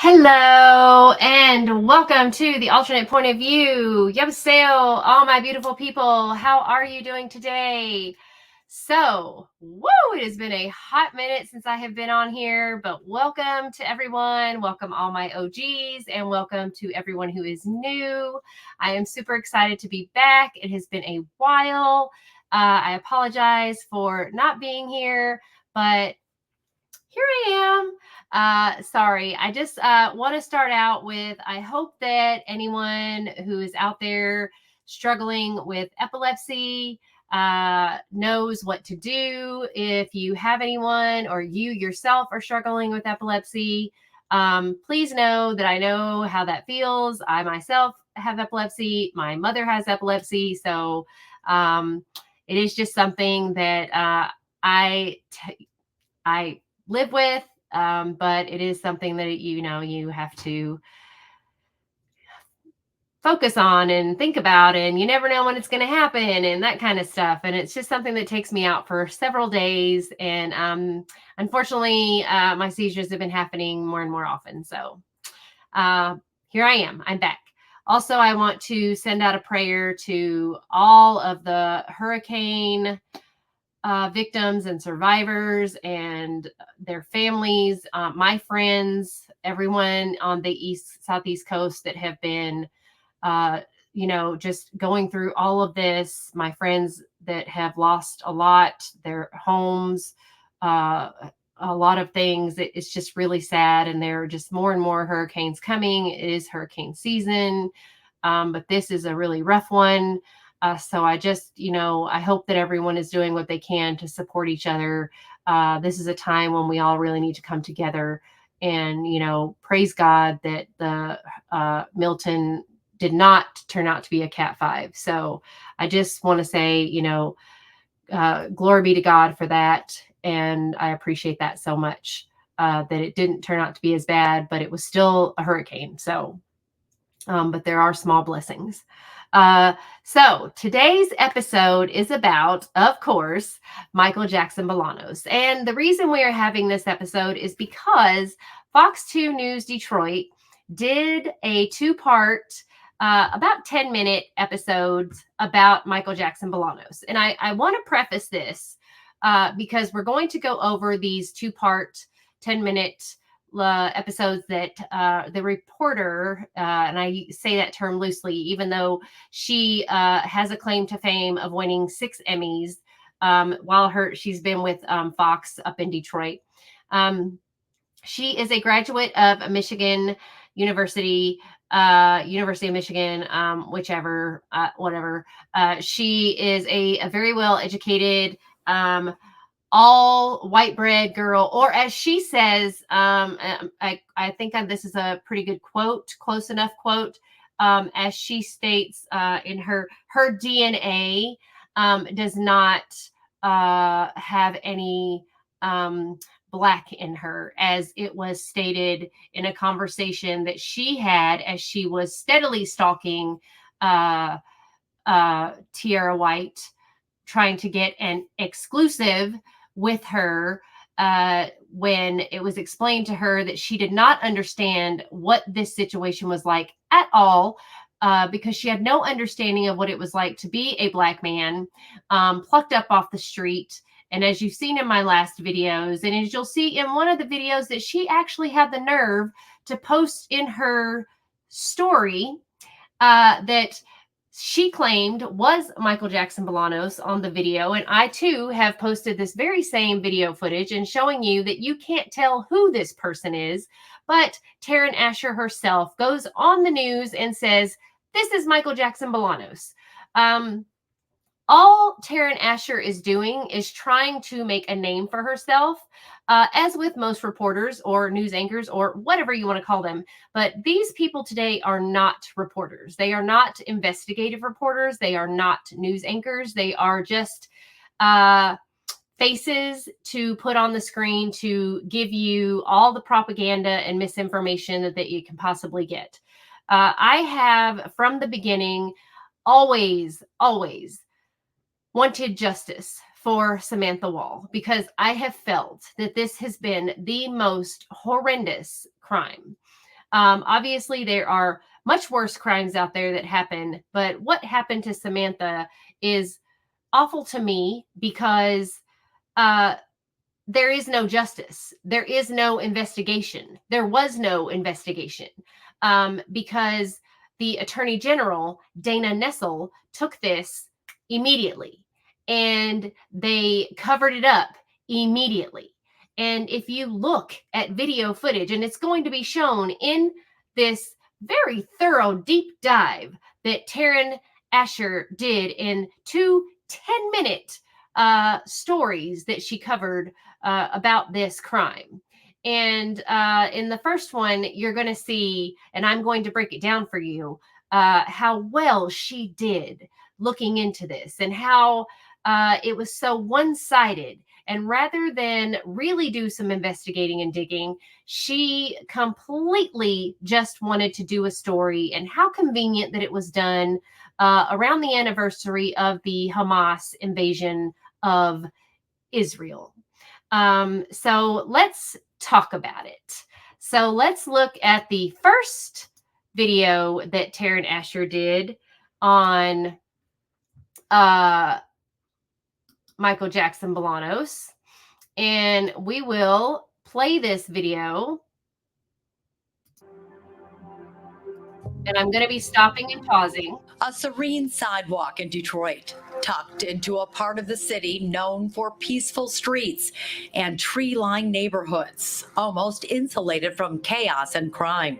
Hello and welcome to the alternate point of view. Yabaseo, all my beautiful people. How are you doing today? So, it has been a hot minute since I have been on here, but welcome to everyone. Welcome all my OGs and welcome to everyone who is new. I am super excited to be back. It has been a while. I apologize for not being here, but here I am. Sorry, I just want to start out with I hope that anyone who is out there struggling with epilepsy knows what to do. If you have anyone or you yourself are struggling with epilepsy, please know that I know how that feels. I myself have epilepsy. My mother has epilepsy. So it is just something that I live with, but it is something that you have to focus on and think about, and you never know when it's going to happen and that kind of stuff. And it's just something that takes me out for several days. And unfortunately, my seizures have been happening more and more often. So here I am. I'm back. Also, I want to send out a prayer to all of the hurricane victims and survivors and their families, my friends, everyone on the southeast coast that have been, just going through all of this. My friends that have lost a lot, their homes, a lot of things. It's just really sad. And there are just more and more hurricanes coming. It is hurricane season, but this is a really rough one. So I just, I hope that everyone is doing what they can to support each other. This is a time when we all really need to come together and, praise God that the Milton did not turn out to be a Cat 5. So I just want to say, glory be to God for that. And I appreciate that so much, that it didn't turn out to be as bad, but it was still a hurricane. So, but there are small blessings. So today's episode is about, of course, Michael Jackson Bolanos. And the reason we are having this episode is because Fox 2 News Detroit did a two-part, about 10-minute episodes about Michael Jackson Bolanos. And I want to preface this because we're going to go over these two-part 10-minute episodes that the reporter, and I say that term loosely, even though she has a claim to fame of winning 6 Emmys while she's been with Fox up in Detroit. She is a graduate of Michigan University, University of Michigan, whichever, whatever. She is a very well educated, all white bread girl, or as she says, I think this is a pretty good quote, close enough quote, as she states in her DNA does not have any Black in her, as it was stated in a conversation that she had as she was steadily stalking Tierra White, trying to get an exclusive with her, when it was explained to her that she did not understand what this situation was like at all, because she had no understanding of what it was like to be a Black man, plucked up off the street. And as you've seen in my last videos, and as you'll see in one of the videos that she actually had the nerve to post in her story, that she claimed was Michael Jackson Bolanos on the video. And I too have posted this very same video footage and showing you that you can't tell who this person is. But Taryn Asher herself goes on the news and says, this is Michael Jackson Bolanos. All Taryn Asher is doing is trying to make a name for herself, as with most reporters or news anchors or whatever you want to call them. But these people today are not reporters. They are not investigative reporters. They are not news anchors. They are just faces to put on the screen to give you all the propaganda and misinformation that you can possibly get. I have, from the beginning, always wanted justice for Samantha Woll, because I have felt that this has been the most horrendous crime. Obviously, there are much worse crimes out there that happen, but what happened to Samantha is awful to me because uh, there is no justice. There is no investigation. There was no investigation because the Attorney General, Dana Nessel, took this immediately and they covered it up immediately. And if you look at video footage, and it's going to be shown in this very thorough deep dive that Taryn Asher did in 2 10-minute stories that she covered about this crime. And in the first one, you're going to see, and I'm going to break it down for you, how well she did looking into this and how it was so one sided. And rather than really do some investigating and digging, she completely just wanted to do a story. And how convenient that it was done around the anniversary of the Hamas invasion of Israel. So let's talk about it. So let's look at the first video that Taryn Asher did on Michael Jackson Bolanos. And we will play this video. And I'm going to be stopping and pausing. A serene sidewalk in Detroit, tucked into a part of the city known for peaceful streets and tree-lined neighborhoods, almost insulated from chaos and crime.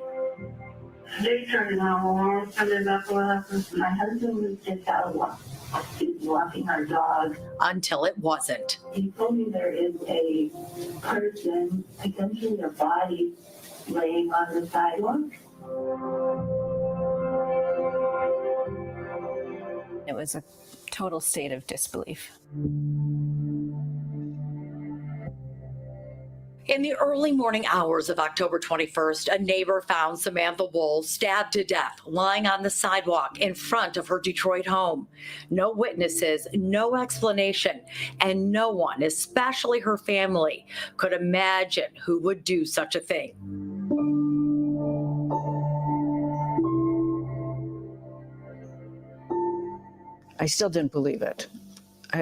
They turned around and then that's what happened. My husband was just out walking our dog. Until it wasn't. He told me there is a person, essentially a body, laying on the sidewalk. It was a total state of disbelief. In the early morning hours of October 21st, a neighbor found Samantha Woll stabbed to death, lying on the sidewalk in front of her Detroit home. No witnesses, no explanation, and no one, especially her family, could imagine who would do such a thing. I still didn't believe it.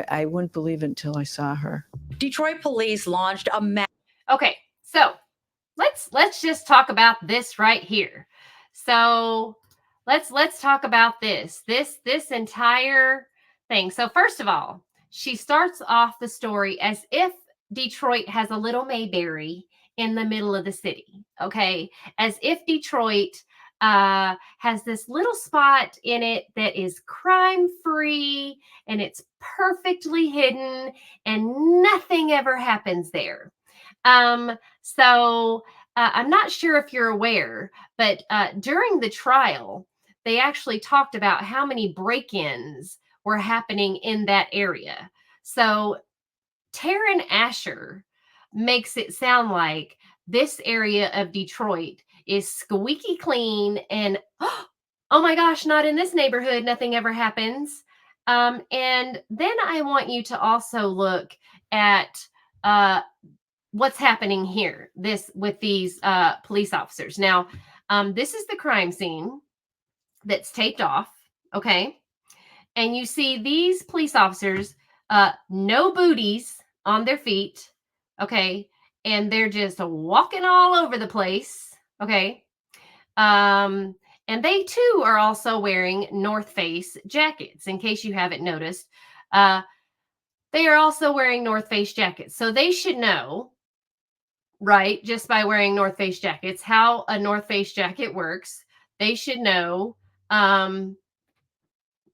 I wouldn't believe it until I saw her. Detroit police launched a Okay, so let's just talk about this right here. So let's talk about this entire thing. So first of all, she starts off the story as if Detroit has a little Mayberry in the middle of the city. Okay, as if Detroit has this little spot in it that is crime free and it's perfectly hidden and nothing ever happens there. So I'm not sure if you're aware, but during the trial, they actually talked about how many break-ins were happening in that area. So Taryn Asher makes it sound like this area of Detroit is squeaky clean and, oh my gosh, not in this neighborhood. Nothing ever happens. And then I want you to also look at what's happening here with these police officers. Now, this is the crime scene that's taped off. Okay. And you see these police officers, no booties on their feet. Okay. And they're just walking all over the place. Okay. And they too are also wearing North Face jackets, in case you haven't noticed. They are also wearing North Face jackets. So they should know, right, just by wearing North Face jackets, how a North Face jacket works. They should know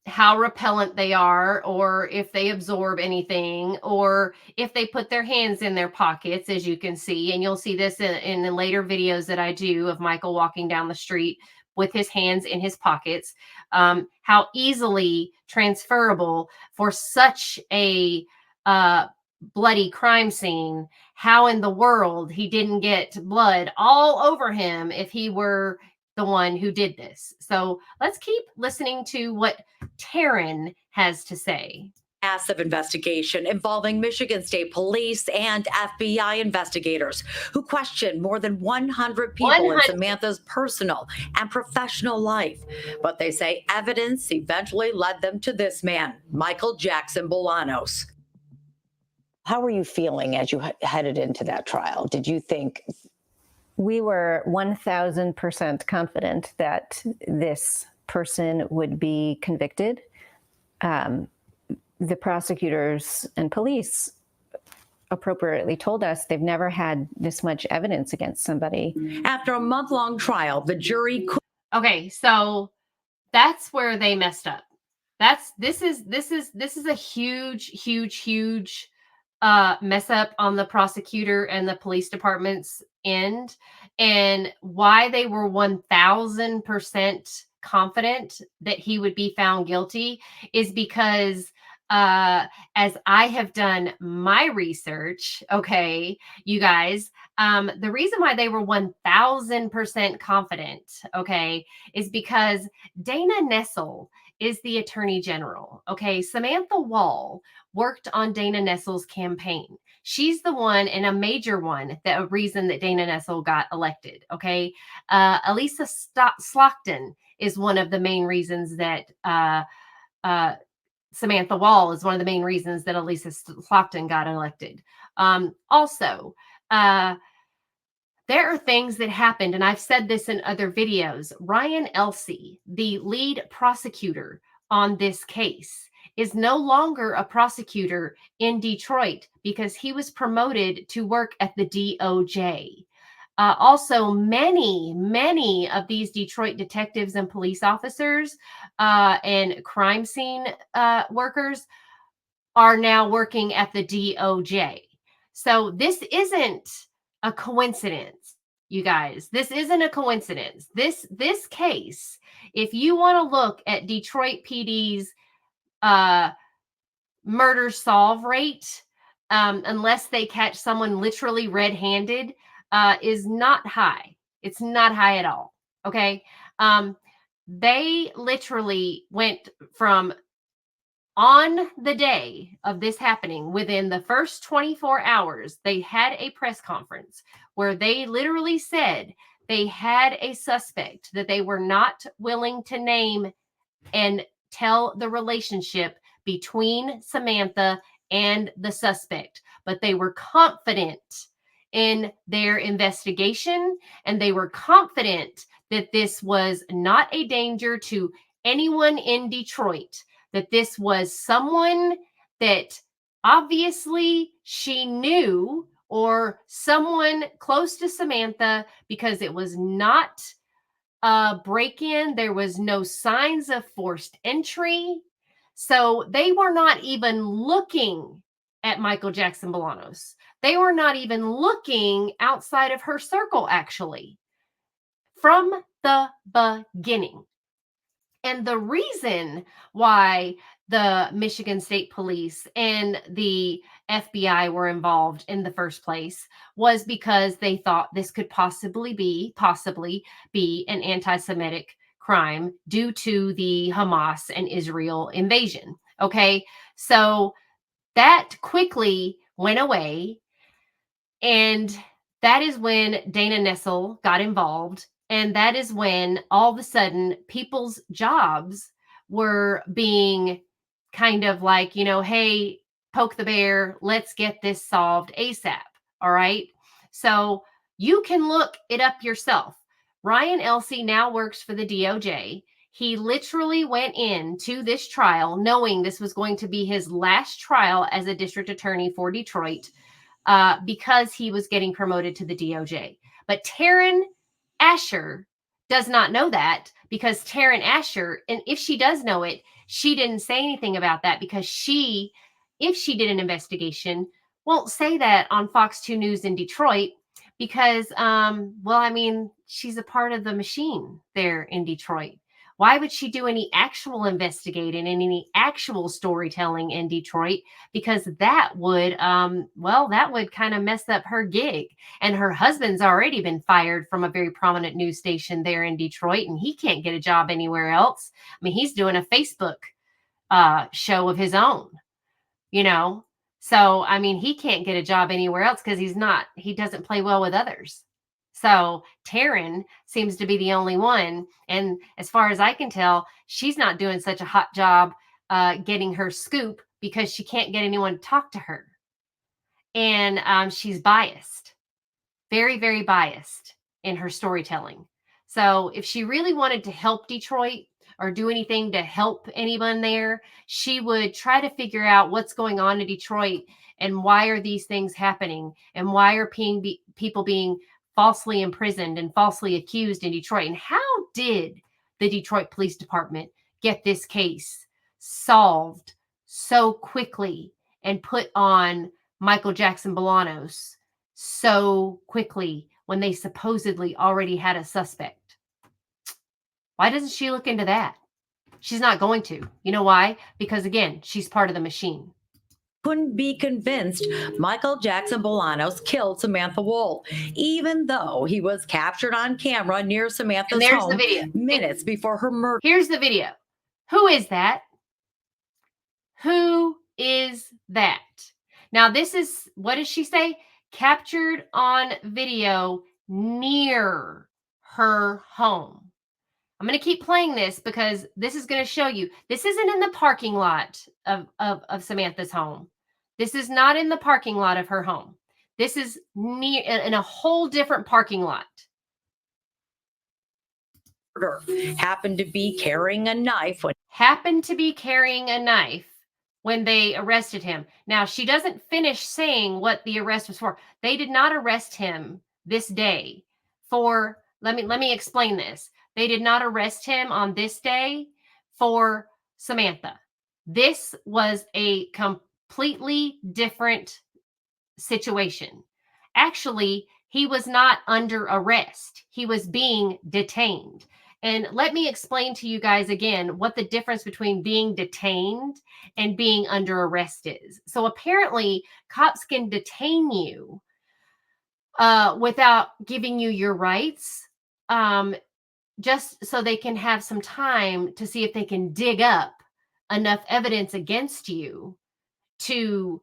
how repellent they are, or if they absorb anything, or if they put their hands in their pockets, as you can see. And you'll see this in the later videos that I do of Michael walking down the street with his hands in his pockets, how easily transferable for such a bloody crime scene. How in the world he didn't get blood all over him if he were the one who did this. So let's keep listening to what Taryn has to say. massive investigation involving Michigan State Police and FBI investigators who questioned more than 100 people in 100. Samantha's personal and professional life. But they say evidence eventually led them to this man, Michael Jackson Bolanos. How were you feeling as you headed into that trial? Did you think? We were 1000% confident that this person would be convicted. The prosecutors and police appropriately told us they've never had this much evidence against somebody. After a month-long trial, the jury could. Okay, so that's where they messed up. This is a huge mess up on the prosecutor and the police department's end, and why they were 1000% confident that he would be found guilty is because as I have done my research, okay, you guys, the reason why they were 1000% confident, okay, is because Dana Nessel is the attorney general. Okay, Samantha Woll worked on Dana Nessel's campaign. She's the one, and a major one, that a reason that Dana Nessel got elected. Okay, Elisa Slockton is one of the main reasons that Samantha Woll is one of the main reasons that Elisa Slockton got elected. Also, there are things that happened, and I've said this in other videos. Ryan Elsey, the lead prosecutor on this case, is no longer a prosecutor in Detroit because he was promoted to work at the DOJ. Also, many of these Detroit detectives and police officers and crime scene workers are now working at the DOJ. So this isn't a coincidence, you guys. This isn't a coincidence. This case, if you want to look at Detroit PD's murder solve rate, unless they catch someone literally red-handed, is not high. It's not high at all. Okay. They literally went from, on the day of this happening, within the first 24 hours, they had a press conference where they literally said they had a suspect that they were not willing to name and tell the relationship between Samantha and the suspect, but they were confident in their investigation, and they were confident that this was not a danger to anyone in Detroit, that this was someone that obviously she knew, or someone close to Samantha, because it was not a break-in. There was no signs of forced entry. So they were not even looking at Michael Jackson Bolanos. They were not even looking outside of her circle, actually, from the beginning. And the reason why the Michigan State Police and the FBI were involved in the first place was because they thought this could possibly be an anti-Semitic crime due to the Hamas and Israel invasion. Okay, so that quickly went away, and that is when Dana Nessel got involved. And that is when all of a sudden people's jobs were being kind of like, hey, poke the bear, let's get this solved ASAP. All right. So you can look it up yourself. Ryan Elsey now works for the DOJ. He literally went into this trial knowing this was going to be his last trial as a district attorney for Detroit, because he was getting promoted to the DOJ. But Taryn Asher does not know that, because Taryn Asher, and if she does know it, she didn't say anything about that, because if she did an investigation, won't say that on Fox 2 News in Detroit, because, she's a part of the machine there in Detroit. Why would she do any actual investigating and any actual storytelling in Detroit? Because that would kind of mess up her gig. And her husband's already been fired from a very prominent news station there in Detroit, and he can't get a job anywhere else. I mean, he's doing a Facebook show of his own. you know? So, I mean, he can't get a job anywhere else because he doesn't play well with others. So Taryn seems to be the only one. And as far as I can tell, she's not doing such a hot job getting her scoop because she can't get anyone to talk to her. And she's biased, very, very biased in her storytelling. So if she really wanted to help Detroit or do anything to help anyone there, she would try to figure out what's going on in Detroit and why are these things happening and why are people being falsely imprisoned and falsely accused in Detroit. And how did the Detroit Police Department get this case solved so quickly and put on Michael Jackson Bolanos so quickly when they supposedly already had a suspect? Why doesn't she look into that? She's not going to. You know why? Because again, she's part of the machine. Couldn't be convinced Michael Jackson Bolanos killed Samantha Woll, even though he was captured on camera near Samantha's there's the home video. minutes before her murder. Here's the video. Who is that? Who is that? Now, this is, what does she say? Captured on video near her home. I'm going to keep playing this because this is going to show you. This isn't in the parking lot of Samantha's home. This is not in the parking lot of her home. This is near in a whole different parking lot. Happened to be carrying a knife when they arrested him. Now, she doesn't finish saying what the arrest was for. They did not arrest him this day for, let me explain this. They did not arrest him on this day for Samantha. This was a completely different situation. Actually, he was not under arrest. He was being detained. And let me explain to you guys again what the difference between being detained and being under arrest is. So apparently, cops can detain you without giving you your rights, just so they can have some time to see if they can dig up enough evidence against you to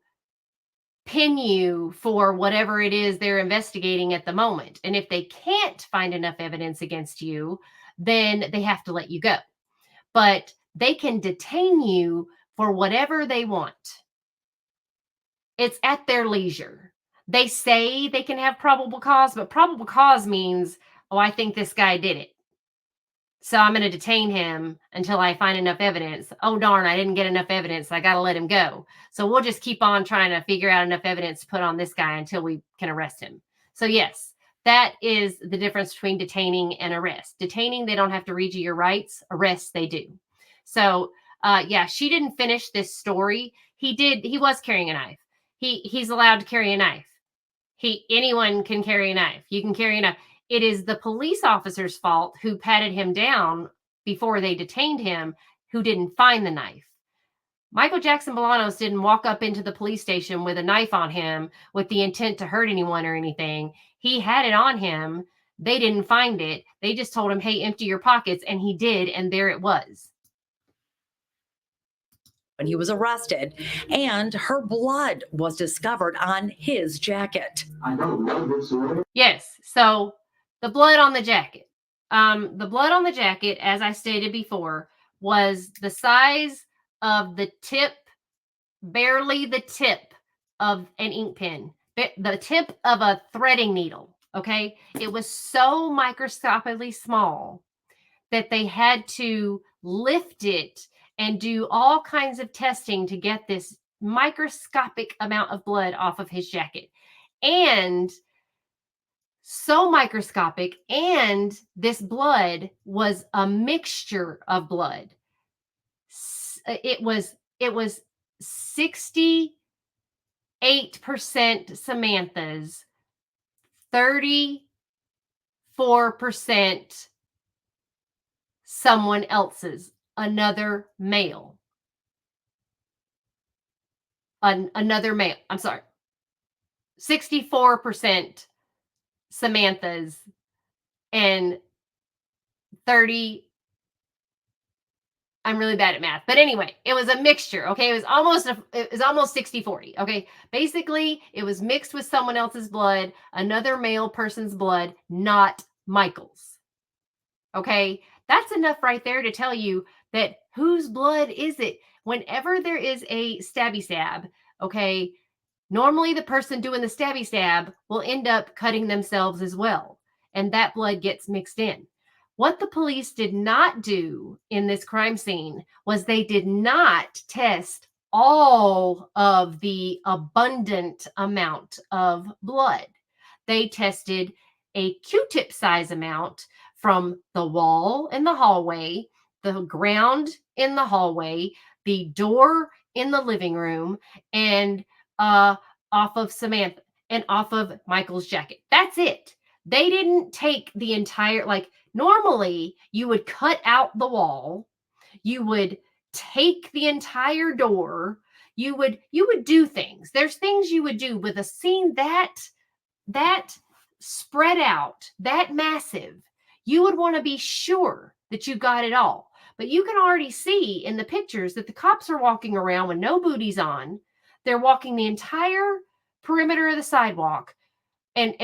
pin you for whatever it is they're investigating at the moment. And if they can't find enough evidence against you, then they have to let you go. But they can detain you for whatever they want. It's at their leisure. They say they can have probable cause, but probable cause means, oh, I think this guy did it, so I'm going to detain him until I find enough evidence. Oh, darn, I didn't get enough evidence. I got to let him go. So we'll just keep on trying to figure out enough evidence to put on this guy until we can arrest him. So yes, that is the difference between detaining and arrest. Detaining, they don't have to read you your rights. Arrest, they do. So yeah, she didn't finish this story. He was carrying a knife. He's allowed to carry a knife. Anyone can carry a knife. You can carry a knife. It is the police officer's fault who patted him down before they detained him, who didn't find the knife. Michael Jackson Bolanos didn't walk up into the police station with a knife on him with the intent to hurt anyone or anything. He had it on him. They didn't find it. They just told him, hey, empty your pockets. And he did. And there it was. When he was arrested, and her blood was discovered on his jacket. Yes. So the blood on the jacket. The blood on the jacket, as I stated before, was the size of the tip, barely the tip of an ink pen, the tip of a threading needle. Okay. It was so microscopically small that they had to lift it and do all kinds of testing to get this microscopic amount of blood off of his jacket. And so microscopic, and this blood was a mixture of blood. It was 68% Samantha's, 34% someone else's, another male. Another male. I'm sorry. 64% Samantha's and 34% I'm really bad at math. But anyway, it was a mixture. Okay. It was almost 60-40. Okay. Basically, it was mixed with someone else's blood, another male person's blood, not Michael's. Okay. That's enough right there to tell you that whose blood is it? Whenever there is a stabby stab, okay, normally the person doing the stabby stab will end up cutting themselves as well. And that blood gets mixed in. What the police did not do in this crime scene was they did not test all of the abundant amount of blood. They tested a Q-tip size amount from the wall in the hallway, the ground in the hallway, the door in the living room, and off of Samantha and off of Michael's jacket. That's it. They didn't take the entire, like, normally you would cut out the wall, you would take the entire door, you would do things. There's things you would do with a scene that spread out, that massive. You would want to be sure that you got it all. But you can already see in the pictures that the cops are walking around with no booties on. They're walking the entire perimeter of the sidewalk. And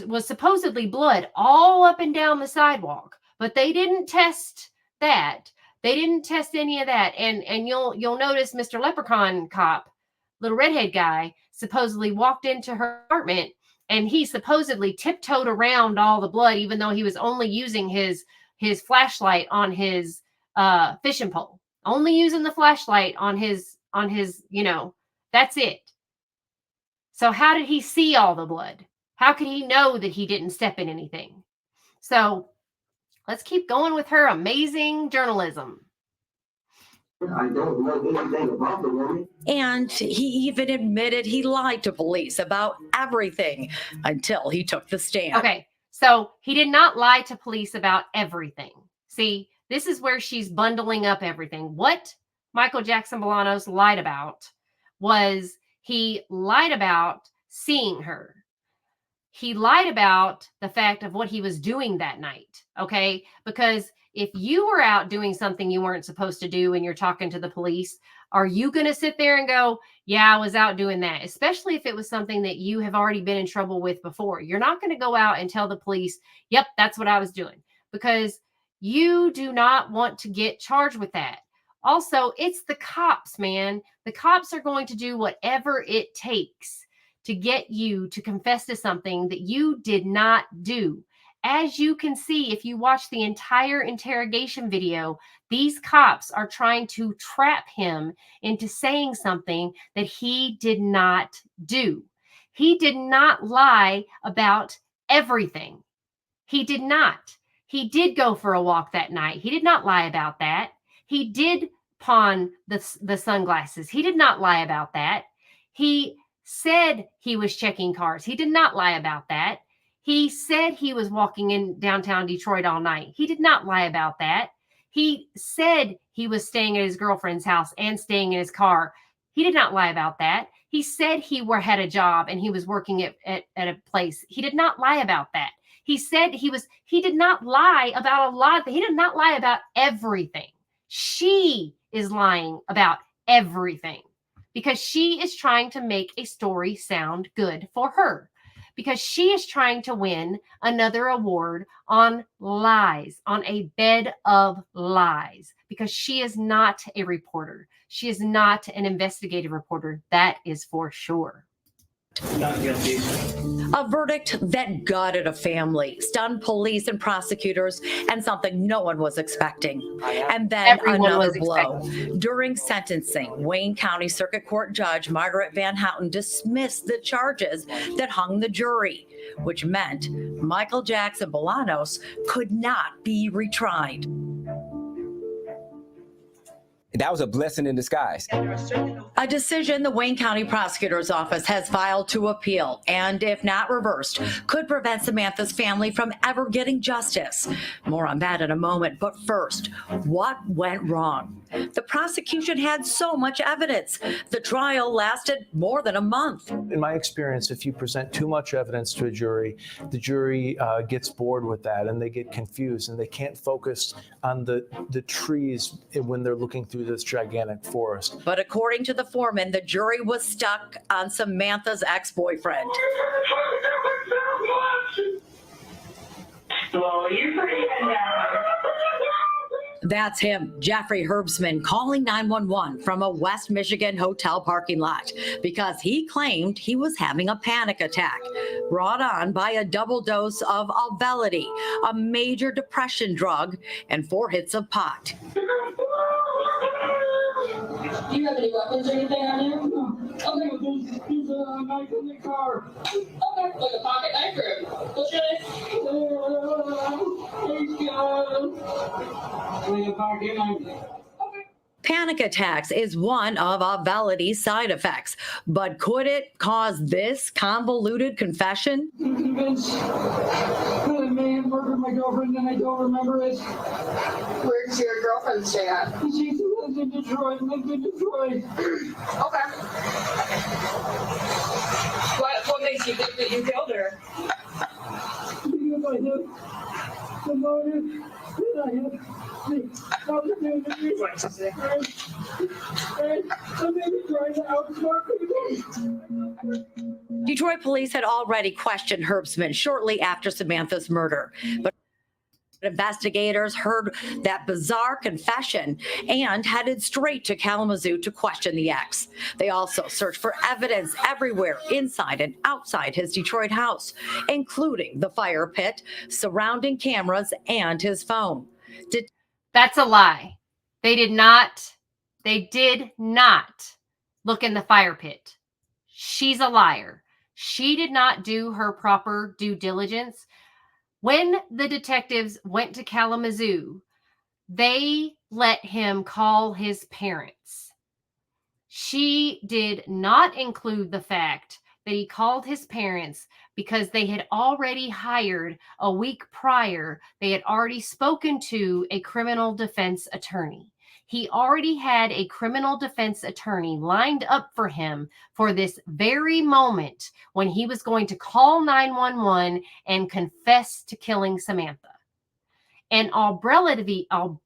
was supposedly blood all up and down the sidewalk, but they didn't test that. They didn't test any of that. And you'll notice Mr. Leprechaun cop, little redhead guy, supposedly walked into her apartment, and he supposedly tiptoed around all the blood, even though he was only using his flashlight on his fishing pole, only using the flashlight on his that's it. So how did he see all the blood? How could he know that he didn't step in anything? So let's keep going with her amazing journalism. I don't know anything about the woman. And he even admitted he lied to police about everything until he took the stand. Okay, so he did not lie to police about everything. See, this is where she's bundling up everything. What Michael Jackson Bolanos lied about was he lied about seeing her. He lied about the fact of what he was doing that night, okay? Because if you were out doing something you weren't supposed to do and you're talking to the police, are you going to sit there and go, yeah, I was out doing that? Especially if it was something that you have already been in trouble with before. You're not going to go out and tell the police, yep, that's what I was doing, because you do not want to get charged with that. Also, it's the cops, man. The cops are going to do whatever it takes to get you to confess to something that you did not do. As you can see, if you watch the entire interrogation video, these cops are trying to trap him into saying something that he did not do. He did not lie about everything. He did not. He did go for a walk that night. He did not lie about that. He did pawn the sunglasses. He did not lie about that. He said he was checking cars. He did not lie about that. He said he was walking in downtown Detroit all night. He did not lie about that. He said he was staying at his girlfriend's house and staying in his car. He did not lie about that. He said he had a job and he was working at a place. He did not lie about that. He said he did not lie about a lot. He did not lie about everything. She is lying about everything, because she is trying to make a story sound good for her, because she is trying to win another award on lies, on a bed of lies, because she is not a reporter. She is not an investigative reporter. That is for sure. Not guilty. A verdict that gutted a family, stunned police and prosecutors, and something no one was expecting. And then Everyone another was blow. During sentencing, Wayne County Circuit Court Judge Margaret Van Houten dismissed the charges that hung the jury, which meant Michael Jackson Bolanos could not be retried. that was a blessing in disguise. A decision the Wayne County Prosecutor's Office has filed to appeal, and if not reversed, could prevent Samantha's family from ever getting justice. More on that in a moment, but first, what went wrong? The prosecution had so much evidence. The trial lasted more than a month. In my experience, if you present too much evidence to a jury, the jury gets bored with that and they get confused and they can't focus on the trees when they're looking through this gigantic forest. But according to the foreman, the jury was stuck on Samantha's ex-boyfriend. That's him, Jeffrey Herbsman, calling 911 from a West Michigan hotel parking lot because he claimed he was having a panic attack brought on by a double dose of Auvelity, a major depression drug, and 4 hits of pot. Do you have any weapons or anything on you? No. Okay. There's a knife in the car. Okay. Like a pocket knife or what's your name? Like a pocket knife. Panic attacks is one of Auvelity's side effects, but could it cause this convoluted confession? I'm convinced that I may have murdered my girlfriend and I don't remember it. Where's your girlfriend stay at? She lives in Detroit. Okay. What makes you think that you killed her? Because I have the motive that I have. Detroit police had already questioned Herbsman shortly after Samantha's murder, but investigators heard that bizarre confession and headed straight to Kalamazoo to question the ex. They also searched for evidence everywhere inside and outside his Detroit house, including the fire pit, surrounding cameras, and his phone. That's a lie. They did not look in the fire pit. She's a liar. She did not do her proper due diligence. When the detectives went to Kalamazoo, they let him call his parents. She did not include the fact that he called his parents because they had already hired a week prior. They had already spoken to a criminal defense attorney. He already had a criminal defense attorney lined up for him for this very moment when he was going to call 911 and confess to killing Samantha. And the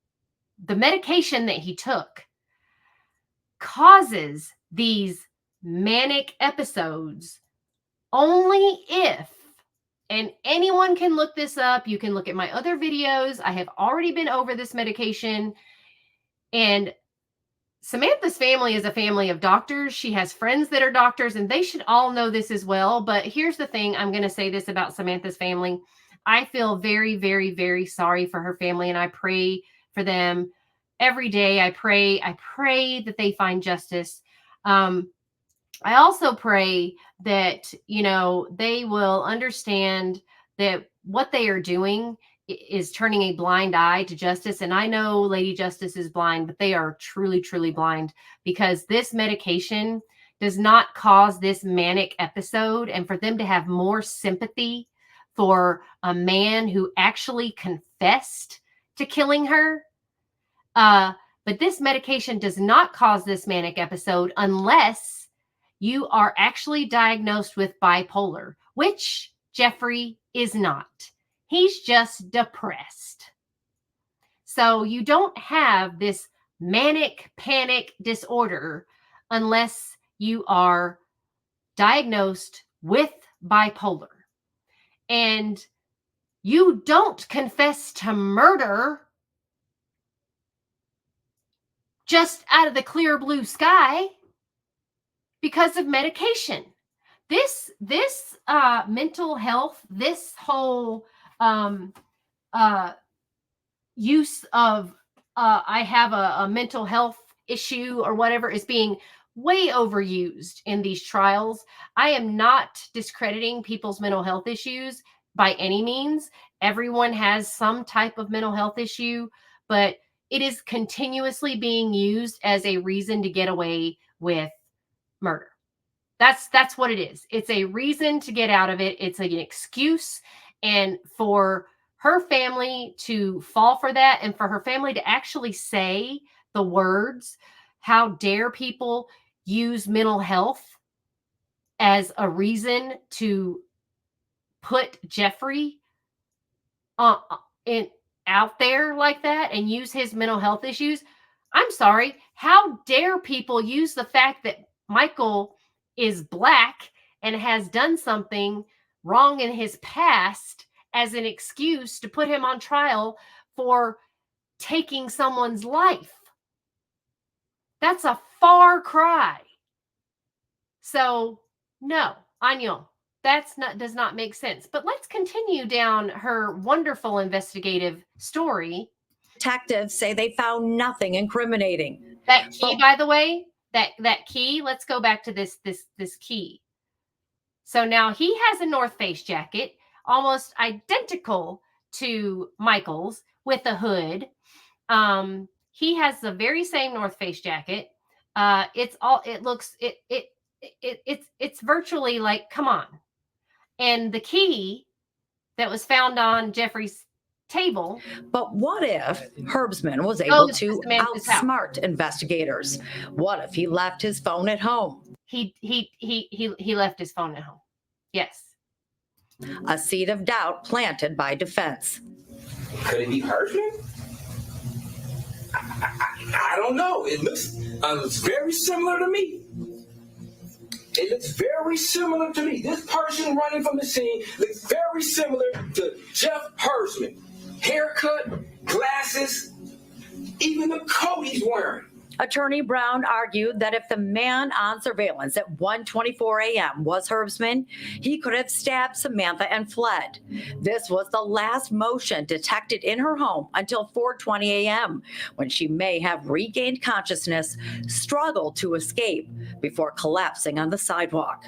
medication that he took causes these manic episodes only if, and anyone can look this up. You can look at my other videos. I have already been over this medication. And Samantha's family is a family of doctors. She has friends that are doctors, and they should all know this as well. But here's the thing. I'm going to say this about Samantha's family. I feel very, very, very sorry for her family, and I pray for them every day. I pray that they find justice. I also pray that, they will understand that what they are doing is turning a blind eye to justice. And I know Lady Justice is blind, but they are truly, truly blind, because this medication does not cause this manic episode. And for them to have more sympathy for a man who actually confessed to killing her. But this medication does not cause this manic episode unless you are actually diagnosed with bipolar, which Jeffrey is not. He's just depressed. So you don't have this manic panic disorder unless you are diagnosed with bipolar. And you don't confess to murder just out of the clear blue sky because of medication. This mental health, this whole use of I have a mental health issue or whatever is being way overused in these trials. I am not discrediting people's mental health issues by any means. Everyone has some type of mental health issue, but it is continuously being used as a reason to get away with murder. That's what it is. It's a reason to get out of it. It's an excuse. And for her family to fall for that, and for her family to actually say the words, how dare people use mental health as a reason to put Jeffrey in out there like that and use his mental health issues. I'm sorry. How dare people use the fact that Michael is Black and has done something wrong in his past as an excuse to put him on trial for taking someone's life? That's a far cry. So, no, Anya, does not make sense. But let's continue down her wonderful investigative story. Detectives say they found nothing incriminating. That key, by the way, that key, let's go back to this key. So now he has a North Face jacket, almost identical to Michael's, with a hood. He has the very same North Face jacket. It's virtually like, come on. And the key that was found on Jeffrey's table. But what if Herbsman was able to Samantha's house. outsmart investigators? What if he left his phone at home? He left his phone at home. Yes. A seed of doubt planted by defense. Could it be Herbsman? I don't know. It looks very similar to me. It looks very similar to me. This person running from the scene looks very similar to Jeff Herbsman. Haircut, glasses, even the coat he's wearing. Attorney Brown argued that if the man on surveillance at 1:24 a.m. was Herbsman, he could have stabbed Samantha and fled. This was the last motion detected in her home until 4:20 a.m., when she may have regained consciousness, struggled to escape before collapsing on the sidewalk.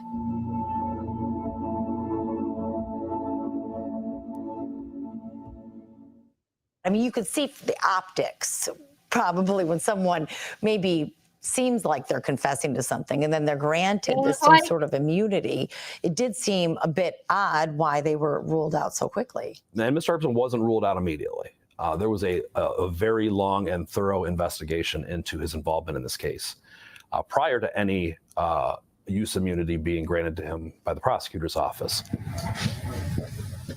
I mean, you could see the optics probably when someone maybe seems like they're confessing to something and then they're granted some sort of immunity. It did seem a bit odd why they were ruled out so quickly. And Mr. Herbsman wasn't ruled out immediately. There was a very long and thorough investigation into his involvement in this case prior to any use immunity being granted to him by the prosecutor's office.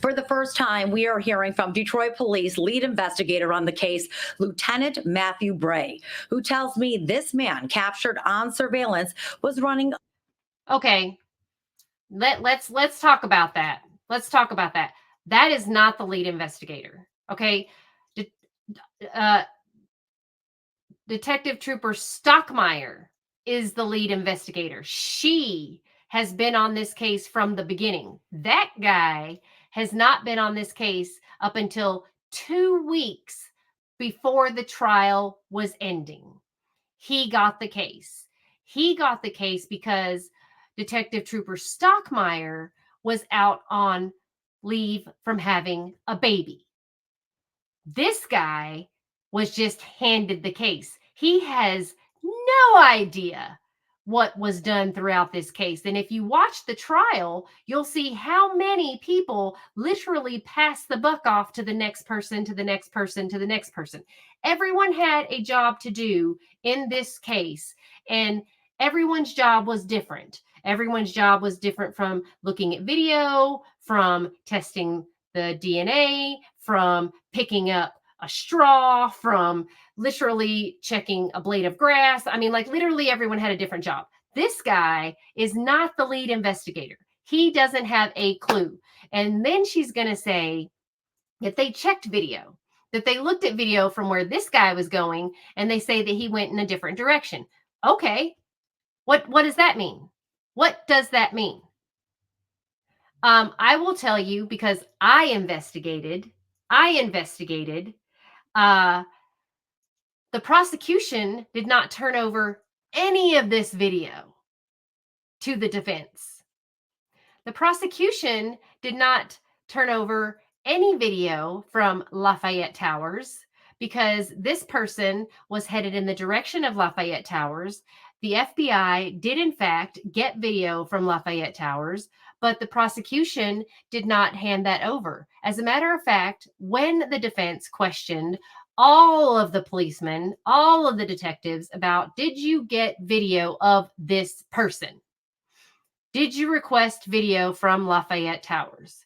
For the first time, we are hearing from Detroit Police lead investigator on the case, Lieutenant Matthew Bray, who tells me this man captured on surveillance was running. Okay, let's talk about that. Let's talk about that. That is not the lead investigator. Okay, Detective Trooper Stockmeyer is the lead investigator. She has been on this case from the beginning. That guy has not been on this case up until 2 weeks before the trial was ending. He got the case. He got the case because Detective Trooper Stockmeyer was out on leave from having a baby. This guy was just handed the case. He has no idea what was done throughout this case. And if you watch the trial, you'll see how many people literally pass the buck off to the next person, to the next person, to the next person. Everyone had a job to do in this case, and everyone's job was different. Everyone's job was different, from looking at video, from testing the DNA, from picking up a straw, from literally checking a blade of grass. I mean, like, literally everyone had a different job. This guy is not the lead investigator. He doesn't have a clue. And then she's going to say that they checked video, that they looked at video from where this guy was going, and they say that he went in a different direction. Okay. What does that mean? What does that mean? I will tell you, because I investigated. The prosecution did not turn over any of this video to the defense. The prosecution did not turn over any video from Lafayette Towers because this person was headed in the direction of Lafayette Towers. The FBI did, in fact, get video from Lafayette Towers, but the prosecution did not hand that over. As a matter of fact, when the defense questioned all of the policemen, all of the detectives about, did you get video of this person? Did you request video from Lafayette Towers?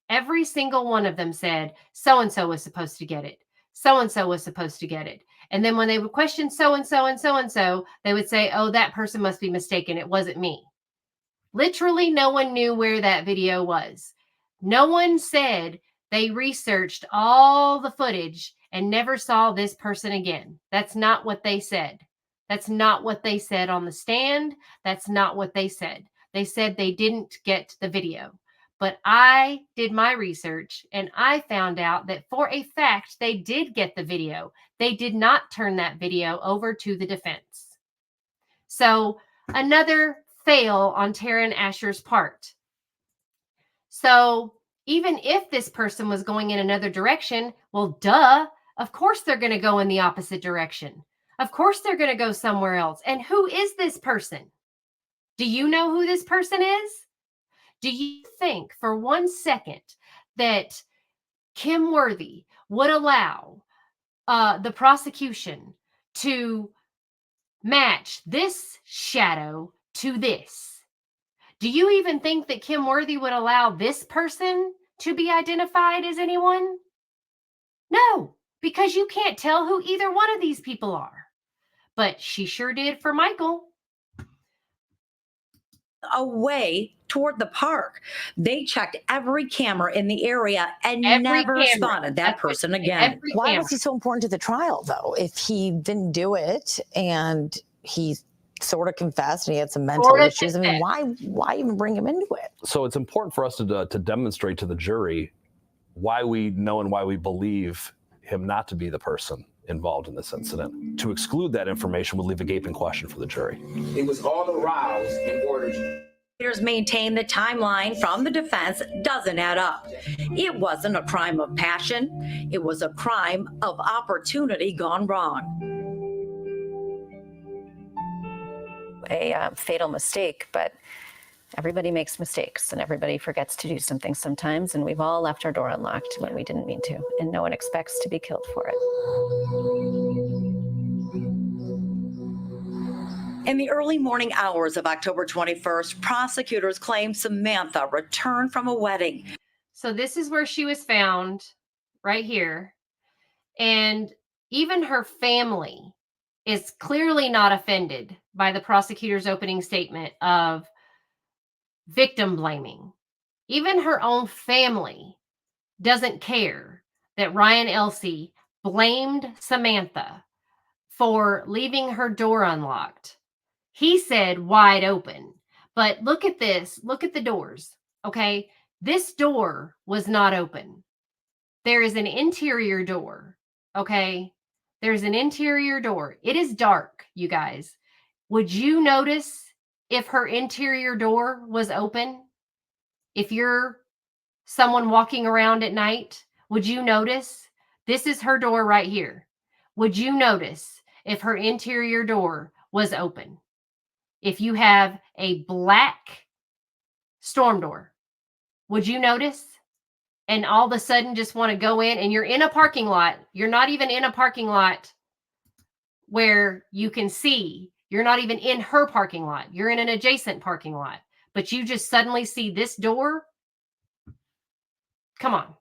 Every single one of them said, so-and-so was supposed to get it. So-and-so was supposed to get it. And then when they would question so-and-so and so-and-so, they would say, oh, that person must be mistaken. It wasn't me. Literally, no one knew where that video was. No one said they researched all the footage and never saw this person again. That's not what they said. That's not what they said on the stand. That's not what they said. They said they didn't get the video. But I did my research and I found out that for a fact they did get the video. They did not turn that video over to the defense. So another fail on Taryn Asher's part. So even if this person was going in another direction, well, duh, of course they're going to go in the opposite direction. Of course they're going to go somewhere else. And who is this person? Do you know who this person is? Do you think for 1 second that Kim Worthy would allow the prosecution to match this shadow to this? Do you even think that Kim Worthy would allow this person to be identified as anyone? No, because you can't tell who either one of these people are. But she sure did for Michael. Away toward the park. They checked every camera in the area and Every never camera. spotted that That's what person she did. again. Every Why camera. was he so important to the trial, though? If he didn't do it and he sort of confessed and he had some mental issues, I mean, why even bring him into it? So it's important for us to demonstrate to the jury why we know and why we believe him not to be the person involved in this incident. To exclude that information would leave a gaping question for the jury. It was all aroused in order to Maintain the timeline from the defense doesn't add up. It wasn't a crime of passion. It was a crime of opportunity gone wrong. A fatal mistake, but everybody makes mistakes and everybody forgets to do something sometimes, and we've all left our door unlocked when we didn't mean to, and no one expects to be killed for it. In the early morning hours of October 21st, prosecutors claim Samantha returned from a wedding. So this is where she was found, right here. And even her family is clearly not offended by the prosecutor's opening statement of victim blaming. Even her own family doesn't care that Ryan Elsey blamed Samantha for leaving her door unlocked. He said wide open, but look at this. Look at the doors. Okay. This door was not open. There is an interior door. Okay. There's an interior door. It is dark, you guys. Would you notice if her interior door was open? If you're someone walking around at night, would you notice? This is her door right here. Would you notice if her interior door was open? If you have a black storm door, would you notice? And all of a sudden just want to go in and you're in a parking lot. You're not even in a parking lot where you can see. You're not even in her parking lot. You're in an adjacent parking lot. But you just suddenly see this door. Come on.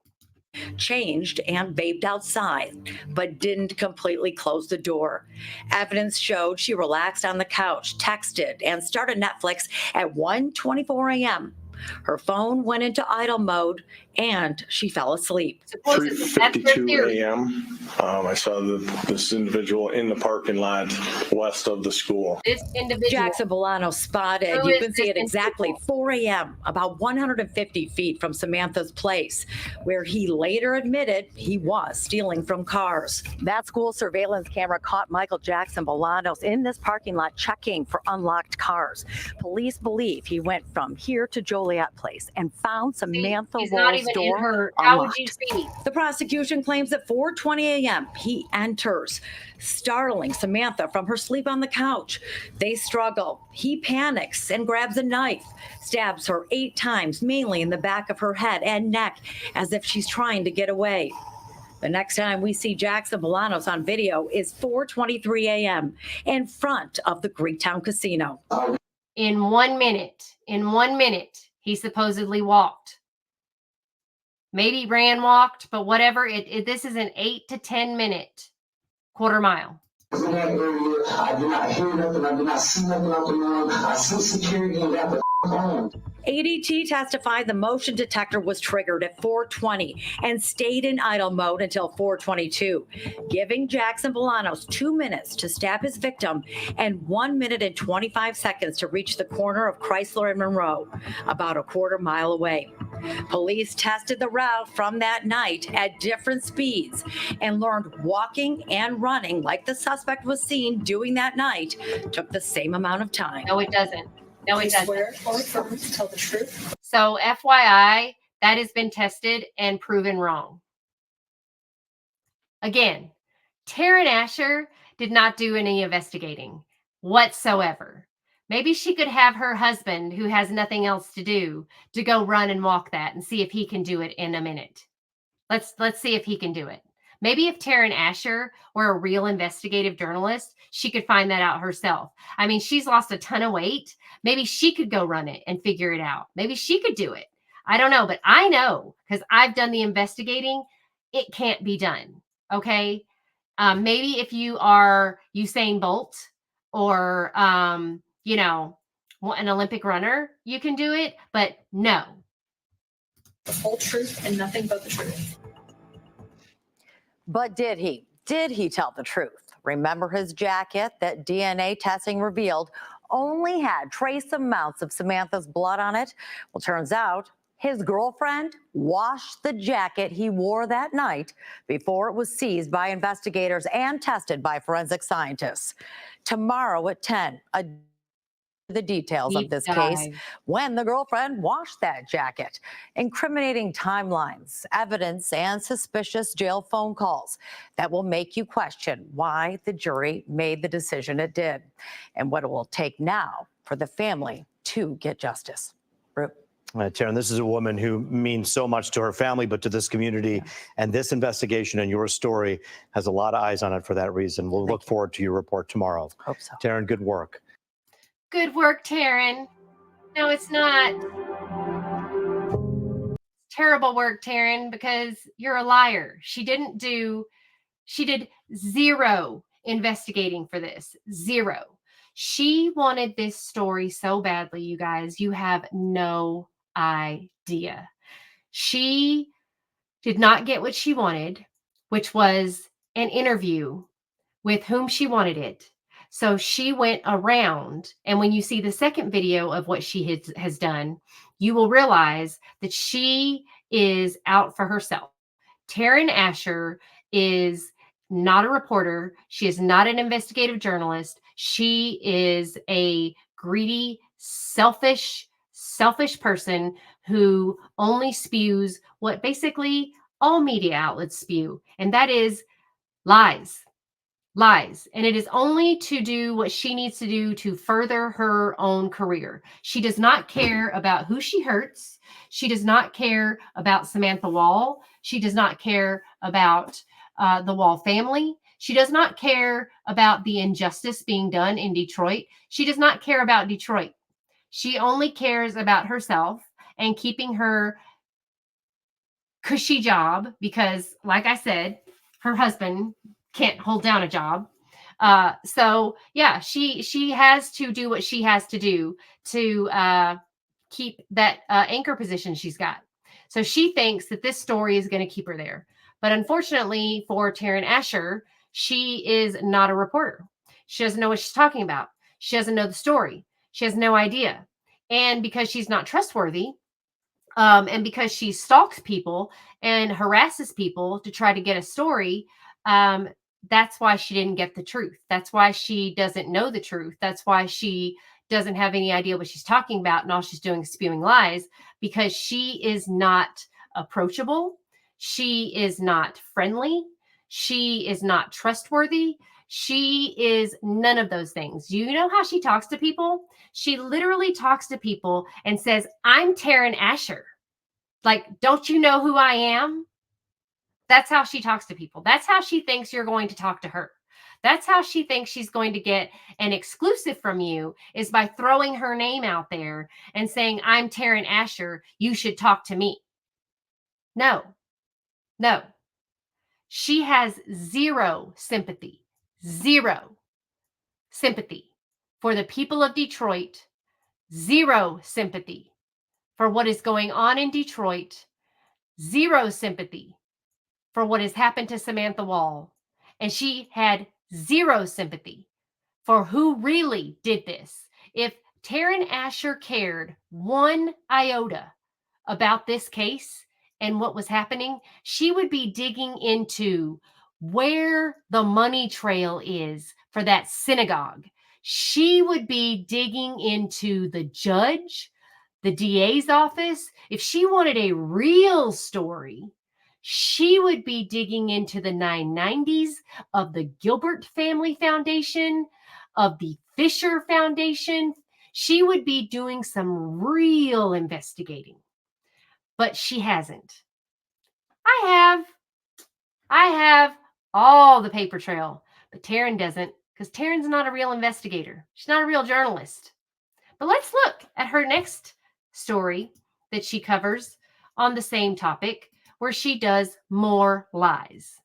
Changed and vaped outside, but didn't completely close the door. Evidence showed she relaxed on the couch, texted, and started Netflix at 1:24 a.m. Her phone went into idle mode and she fell asleep. 3:52 a.m. I saw this individual in the parking lot west of the school. This individual. Jackson Bolano spotted. Who You is can see this it exactly 4 a.m., about 150 feet from Samantha's place, where he later admitted he was stealing from cars. That school surveillance camera caught Michael Jackson Bolanos in this parking lot checking for unlocked cars. Police believe he went from here to Joliet Place and found Samantha He's not Woll's his even door in her. How would you unlocked. see? The prosecution claims at 4:20 a.m. he enters, startling Samantha from her sleep on the couch. They struggle. He panics and grabs a knife, stabs her 8 times, mainly in the back of her head and neck, as if she's trying to get away. The next time we see Jackson Bolanos on video is 4:23 a.m. in front of the Greektown Casino. In 1 minute, he supposedly walked. Maybe walked, but whatever. This is an 8 to 10 minute quarter mile. In that area, I did not hear nothing. I did not see nothing out the room. I see security and got the home. ADT testified the motion detector was triggered at 4:20 and stayed in idle mode until 4:22, giving Jackson Bolanos 2 minutes to stab his victim and 1 minute and 25 seconds to reach the corner of Chrysler and Monroe, about a quarter mile away. Police tested the route from that night at different speeds and learned walking and running, like the suspect was seen doing that night, took the same amount of time. No, it doesn't. No, it doesn't. Swear or affirm to tell the truth. So FYI, that has been tested and proven wrong. Again, Taryn Asher did not do any investigating whatsoever. Maybe she could have her husband, who has nothing else to do, to go run and walk that and see if he can do it in a minute. Let's see if he can do it. Maybe if Taryn Asher were a real investigative journalist, she could find that out herself. I mean, she's lost a ton of weight. Maybe she could go run it and figure it out. Maybe she could do it. I don't know, but I know because I've done the investigating, it can't be done. Okay. Maybe if you are Usain Bolt or, an Olympic runner, you can do it, but no. The whole truth and nothing but the truth. But did he? Did he tell the truth? Remember his jacket that DNA testing revealed only had trace amounts of Samantha's blood on it? Well, turns out his girlfriend washed the jacket he wore that night before it was seized by investigators and tested by forensic scientists. Tomorrow at 10, the details of this case when the girlfriend washed that jacket, incriminating timelines, evidence, and suspicious jail phone calls that will make you question why the jury made the decision it did and what it will take now for the family to get justice. Taryn, this is a woman who means so much to her family, but to this community. Yes. And this investigation and your story has a lot of eyes on it for that reason. We'll look forward to your report tomorrow. Hope so. Taryn, good work. Good work, Taryn. No, it's not. Terrible work, Taryn, because you're a liar. She did zero investigating for this. Zero. She wanted this story so badly, you guys. You have no idea. She did not get what she wanted, which was an interview with whom she wanted it. So she went around, and when you see the second video of what she has done, you will realize that she is out for herself. Taryn Asher is not a reporter. She is not an investigative journalist. She is a greedy, selfish person who only spews what basically all media outlets spew, and that is lies. And it is only to do what she needs to do to further her own career. She does not care about who she hurts. She does not care about Samantha Woll. She does not care about the Woll family. She does not care about the injustice being done in Detroit. She does not care about Detroit. She only cares about herself and keeping her cushy job because, like I said, her husband can't hold down a job. So yeah, she has to do what she has to do to keep that anchor position she's got. So she thinks that this story is going to keep her there. But unfortunately for Taryn Asher, she is not a reporter. She doesn't know what she's talking about. She doesn't know the story. She has no idea. And because she's not trustworthy, and because she stalks people and harasses people to try to get a story, that's why she didn't get the truth. That's why she doesn't know the truth. That's why she doesn't have any idea what she's talking about. And all she's doing is spewing lies because she is not approachable. She is not friendly. She is not trustworthy. She is none of those things. You know how she talks to people? She literally talks to people and says, I'm Taryn Asher. Like, don't you know who I am? That's how she talks to people. That's how she thinks you're going to talk to her. That's how she thinks she's going to get an exclusive from you, is by throwing her name out there and saying, I'm Taryn Asher. You should talk to me. No. She has zero sympathy for the people of Detroit, zero sympathy for what is going on in Detroit, zero sympathy for what has happened to Samantha Woll. And she had zero sympathy for who really did this. If Taryn Asher cared one iota about this case and what was happening, she would be digging into where the money trail is for that synagogue. She would be digging into the judge, the DA's office. If she wanted a real story, she would be digging into the 990s of the Gilbert Family Foundation, of the Fisher Foundation. She would be doing some real investigating. But she hasn't. I have all the paper trail, but Taryn doesn't, because Taryn's not a real investigator. She's not a real journalist. But let's look at her next story that she covers on the same topic, where she does more lies.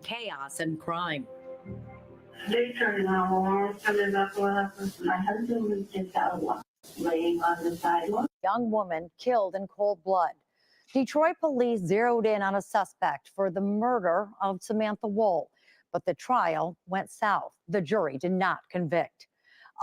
Chaos and crime. They turned around alarm, and that's what happened. My husband was just out laying on the sidewalk. Young woman killed in cold blood. Detroit police zeroed in on a suspect for the murder of Samantha Woll, but the trial went south. The jury did not convict.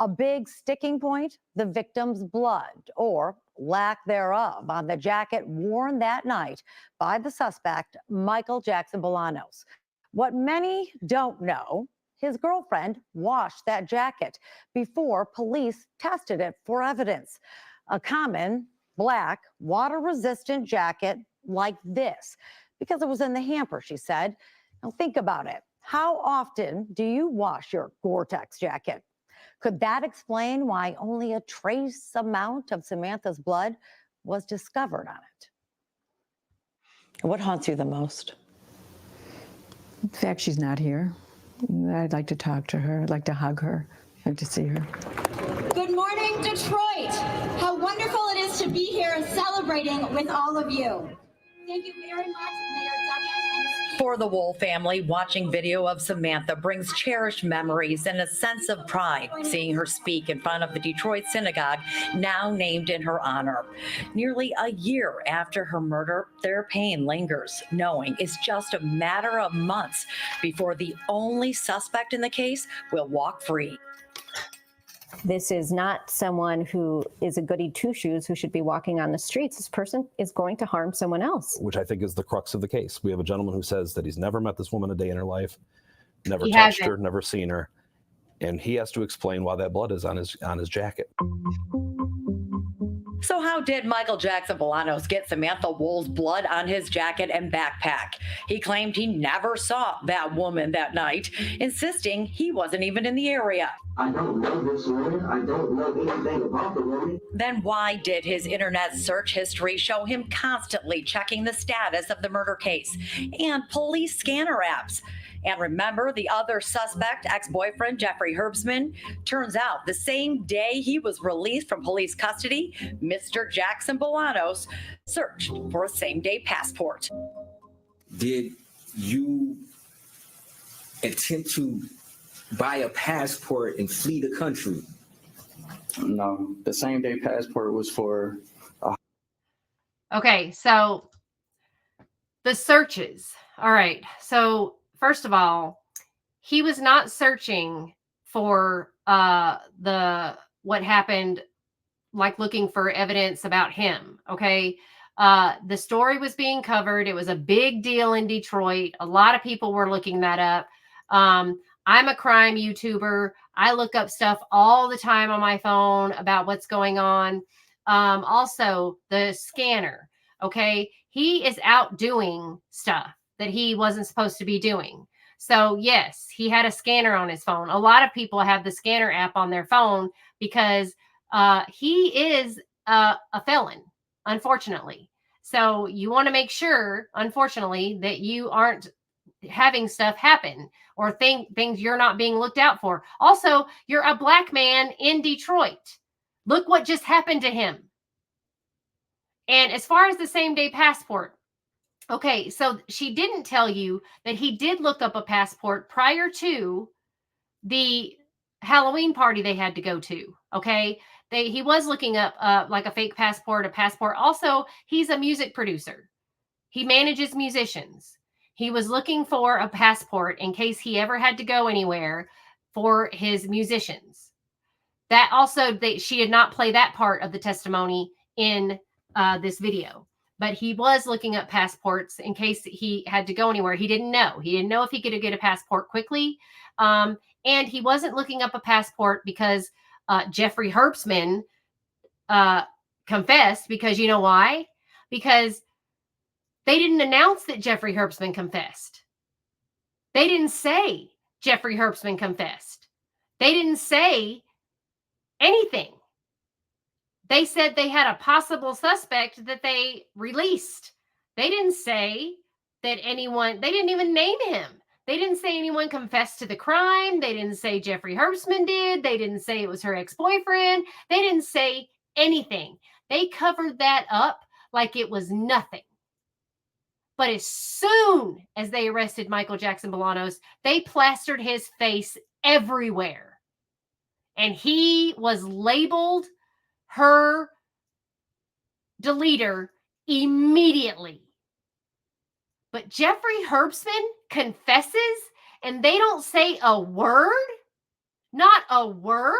A big sticking point, the victim's blood, or lack thereof, on the jacket worn that night by the suspect, Michael Jackson Bolanos. What many don't know, his girlfriend washed that jacket before police tested it for evidence. A common black water-resistant jacket like this, because it was in the hamper, she said. Now think about it. How often do you wash your Gore-Tex jacket? Could that explain why only a trace amount of Samantha's blood was discovered on it? What haunts you the most? The fact she's not here. I'd like to talk to her. I'd like to hug her. I'd like to see her. Good morning, Detroit. How wonderful it is to be here celebrating with all of you. Thank you very much, Mayor Duggan. For the Woll family, watching video of Samantha brings cherished memories and a sense of pride, seeing her speak in front of the Detroit synagogue, now named in her honor. Nearly a year after her murder, their pain lingers, knowing it's just a matter of months before the only suspect in the case will walk free. This is not someone who is a goody two-shoes who should be walking on the streets. This person is going to harm someone else. Which I think is the crux of the case. We have a gentleman who says that he's never met this woman a day in her life, never touched her, never seen her, and he has to explain why that blood is on his jacket. So how did Michael Jackson Bolanos get Samantha Woll's blood on his jacket and backpack? He claimed he never saw that woman that night, insisting he wasn't even in the area. I don't know this woman. I don't know anything about the woman. Then why did his internet search history show him constantly checking the status of the murder case and police scanner apps? And remember the other suspect, ex-boyfriend Jeffrey Herbstman? Turns out the same day he was released from police custody, Mr. Jackson Bolanos searched for a same-day passport. Did you attempt to buy a passport and flee the country? No, the same-day passport was for... Okay, so the searches. All right, so first of all, he was not searching for what happened, like looking for evidence about him. Okay. The story was being covered. It was a big deal in Detroit. A lot of people were looking that up. I'm a crime YouTuber. I look up stuff all the time on my phone about what's going on. Also the scanner. Okay. He is out doing stuff that he wasn't supposed to be doing. So yes, he had a scanner on his phone. A lot of people have the scanner app on their phone because he is a felon, unfortunately. So you want to make sure, unfortunately, that you aren't having stuff happen or things you're not being looked out for. Also, you're a black man in Detroit. Look what just happened to him. And as far as the same day passport, okay, so she didn't tell you that he did look up a passport prior to the Halloween party they had to go to. Okay, he was looking up like a fake passport, a passport. Also, he's a music producer. He manages musicians. He was looking for a passport in case he ever had to go anywhere for his musicians. That also, she did not play that part of the testimony in this video. But he was looking up passports in case he had to go anywhere. He didn't know. He didn't know if he could get a passport quickly. And he wasn't looking up a passport because Jeffrey Herbstman confessed. Because you know why? Because they didn't announce that Jeffrey Herbstman confessed. They didn't say Jeffrey Herbstman confessed. They didn't say anything. They said they had a possible suspect that they released. They didn't say that anyone, they didn't even name him. They didn't say anyone confessed to the crime. They didn't say Jeffrey Herbstman did. They didn't say it was her ex-boyfriend. They didn't say anything. They covered that up like it was nothing. But as soon as they arrested Michael Jackson Bolanos, they plastered his face everywhere. And he was labeled her deleter immediately. But Jeffrey Herbstman confesses and they don't say a word? Not a word?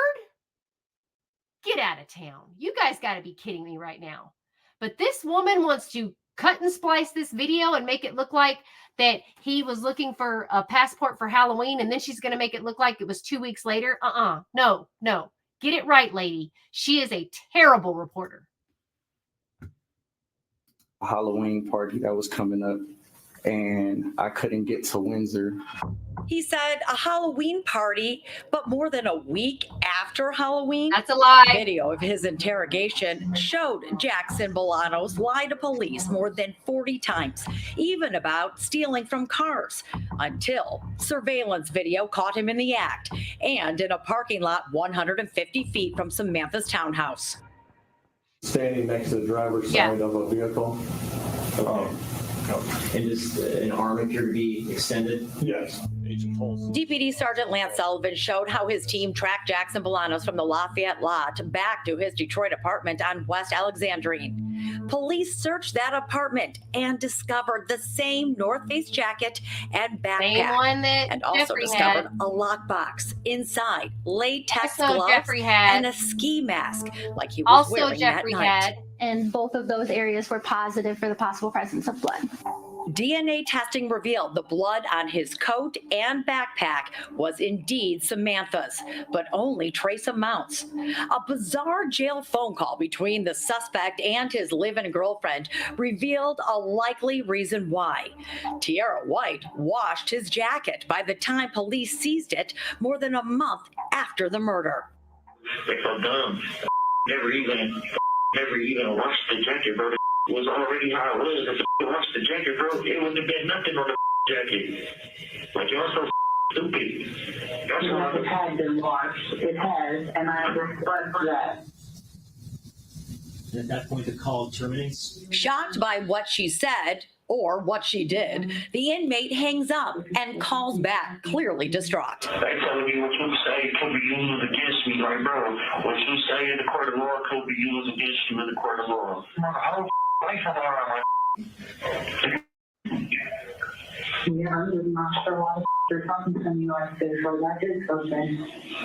Get out of town. You guys got to be kidding me right now. But this woman wants to cut and splice this video and make it look like that he was looking for a passport for Halloween, and then she's going to make it look like it was 2 weeks later. No. Get it right, lady. She is a terrible reporter. A Halloween party that was coming up, and I couldn't get to Windsor. He said a Halloween party, but more than a week after Halloween. That's a lie. Video of his interrogation showed Jackson Bolanos lie to police more than 40 times, even about stealing from cars, until surveillance video caught him in the act and in a parking lot 150 feet from Samantha's townhouse. Standing next to the driver's side of a vehicle. And does an arm appear to be extended? Yes. DPD Sergeant Lance Sullivan showed how his team tracked Jackson Bolanos from the Lafayette lot back to his Detroit apartment on West Alexandrine. Police searched that apartment and discovered the same North Face jacket and backpack. Same one that and also Jeffrey discovered had. A lockbox inside, latex Also gloves, Jeffrey had. and a ski mask like he was Also wearing Jeffrey that night. had. And both of those areas were positive for the possible presence of blood. DNA testing revealed the blood on his coat and backpack was indeed Samantha's, but only trace amounts. A bizarre jail phone call between the suspect and his live-in girlfriend revealed a likely reason why. Tierra White washed his jacket by the time police seized it more than a month after the murder. They're so dumb. Never even washed the jacket, bro. It was already how it was. If you washed the jacket, bro, it wouldn't have been nothing on the jacket. Like, y'all so stupid. That's why it has been washed. It has, and I respect that. And at that point, the call terminates. Shocked by what she said, or what she did, the inmate hangs up and calls back, clearly distraught. They telling me what you say could be used against me, like, bro, what you say in the court of law could be used against you in the court of law. I don't like something around like. Yeah, I'm just not sure why you're talking to me like this, but I did something.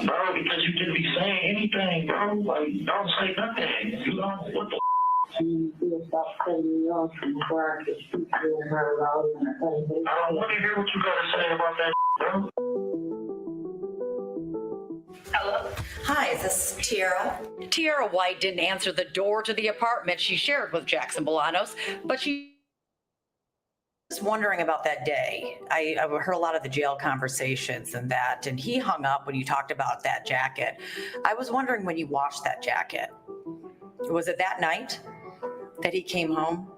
Bro, because you didn't be saying anything, bro. Like, don't say nothing. You know, what the You stop cutting me off before I could speak to her about it. I don't want to hear what you got to say about that, bro. Hello. Hi, is this Tiara? Tiara White didn't answer the door to the apartment she shared with Jackson Bolanos, but she was wondering about that day. I heard a lot of the jail conversations and that, and he hung up when you talked about that jacket. I was wondering when you washed that jacket. Was it that night that he came home?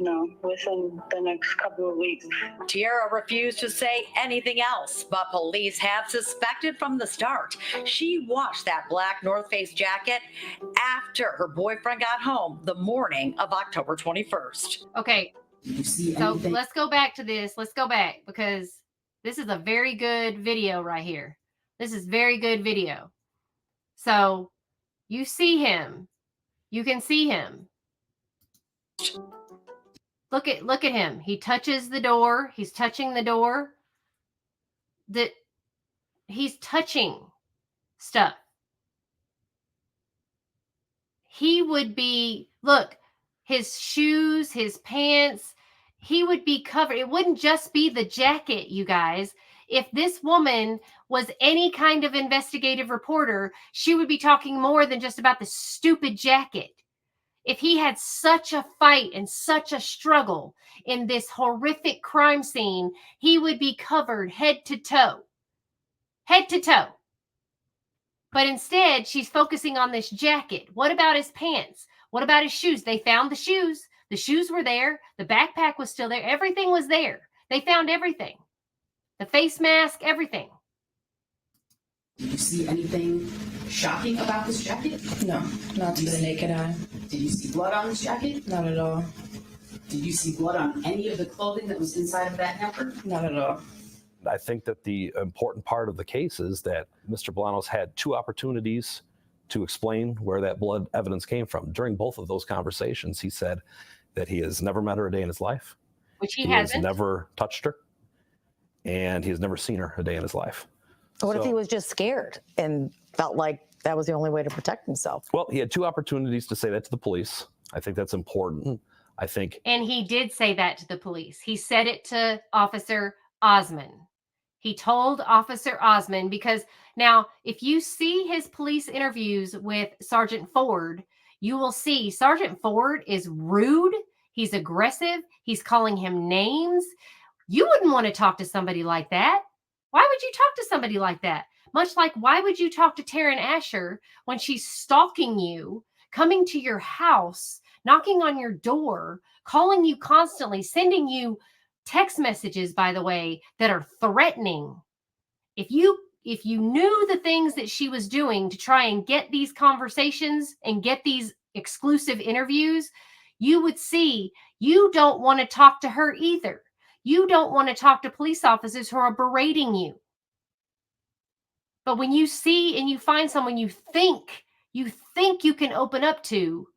No, within the next couple of weeks. Tiara refused to say anything else, but police have suspected from the start she washed that black North Face jacket after her boyfriend got home the morning of October 21st. Okay, so let's go back to this. Let's go back because this is a very good video right here. This is very good video. So you see him. You can see him. Look at him. He touches the door. He's touching the door. He's touching stuff. He would be, look, his shoes, his pants, he would be covered. It wouldn't just be the jacket, you guys. If this woman was any kind of investigative reporter, she would be talking more than just about the stupid jacket. If he had such a fight and such a struggle in this horrific crime scene, he would be covered head to toe. Head to toe. But instead, she's focusing on this jacket. What about his pants? What about his shoes? They found the shoes. The shoes were there. The backpack was still there. Everything was there. They found everything. The face mask, everything. Did you see anything shocking about this jacket? No, not to the naked eye. Did you see blood on this jacket? Not at all. Did you see blood on any of the clothing that was inside of that hamper? Not at all. I think that the important part of the case is that Mr. Bolanos had two opportunities to explain where that blood evidence came from. During both of those conversations, he said that he has never met her a day in his life. Which he has hasn't. never touched her. And he has never seen her a day in his life. What if he was just scared and felt like that was the only way to protect himself? Well, he had two opportunities to say that to the police. I think that's important. I think. And he did say that to the police. He said it to Officer Osmond. He told Officer Osmond, because now if you see his police interviews with Sergeant Ford, you will see Sergeant Ford is rude. He's aggressive. He's calling him names. You wouldn't want to talk to somebody like that. Why would you talk to somebody like that? Much like, why would you talk to Taryn Asher when she's stalking you, coming to your house, knocking on your door, calling you constantly, sending you text messages, by the way, that are threatening. If you knew the things that she was doing to try and get these conversations and get these exclusive interviews, you would see you don't want to talk to her either. You don't want to talk to police officers who are berating you. But when you see and you find someone you think you can open up to,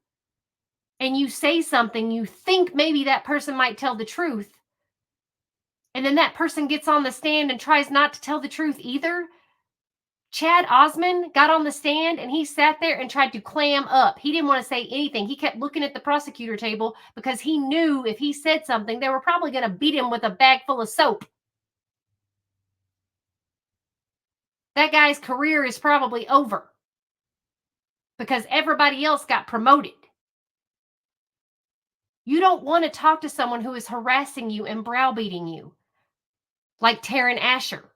and you say something, you think maybe that person might tell the truth, and then that person gets on the stand and tries not to tell the truth either. Chad Osmond got on the stand and he sat there and tried to clam up. He didn't want to say anything. He kept looking at the prosecutor table because he knew if he said something, they were probably going to beat him with a bag full of soap. That guy's career is probably over because everybody else got promoted. You don't want to talk to someone who is harassing you and browbeating you, like Taryn Asher.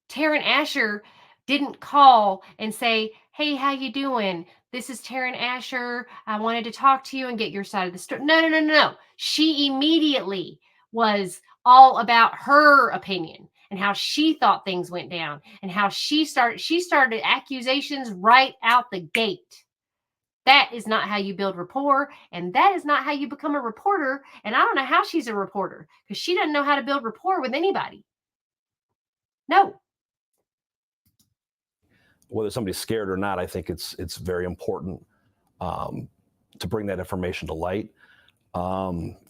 Taryn Asher didn't call and say, hey, how you doing? This is Taryn Asher. I wanted to talk to you and get your side of the story. No. She immediately was all about her opinion and how she thought things went down and how she started accusations right out the gate. That is not how you build rapport, and that is not how you become a reporter. And I don't know how she's a reporter because she doesn't know how to build rapport with anybody. No. Whether somebody's scared or not, I think it's very important to bring that information to light.